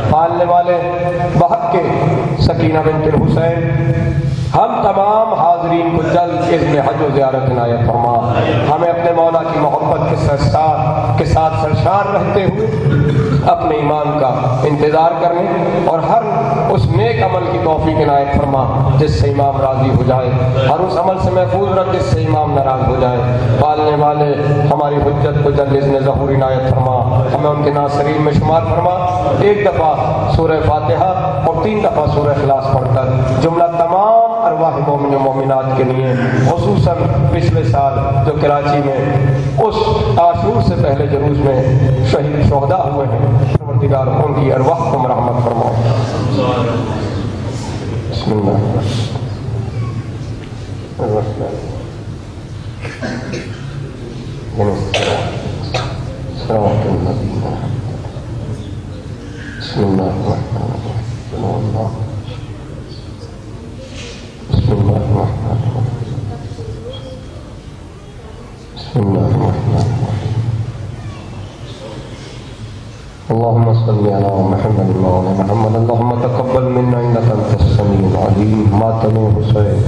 Speaker 1: پالنے والے بحق کے سکینہ بنت الحسین ہم تمام حاضرین کو جلد اذن حج و زیارت عنایت فرما، ہمیں اپنے مولا کی محبت کے ساتھ سرشار رہتے ہوئے اپنے ایمان کا انتظار کرنے اور ہر اس نیک عمل کی توفیق عنایت فرما جس سے امام راضی ہو جائے، ہر اس عمل سے محفوظ رکھ جس سے امام ناراض ہو جائے۔ پالنے والے ہماری حجت کو جلد اذن ظہور عنایت فرما، ہمیں ان کے ناصرین میں شمار فرما۔ ایک دفعہ سورہ فاتحہ اور 3 دفعہ سورہ اخلاص پڑھ کر جملہ تمام ارواح مومن و مومنات کے لیے، خصوصاً پچھلے سال جو کراچی میں اس عاشور سے پہلے جو روز میں شہید شہداء ہوئے ہیں، پروردگار ان کی ارواح کو مرحمت فرماؤ۔ بسم اللہ الرحمن بسم اللہ الرحمن الرحیم بسم اللہ الرحمن الرحیم بسم اللہ الرحمن الرحیم اللهم صل على محمد وعلى محمد اللهم تقبل منا انك انت السميع العليم ماتم حسین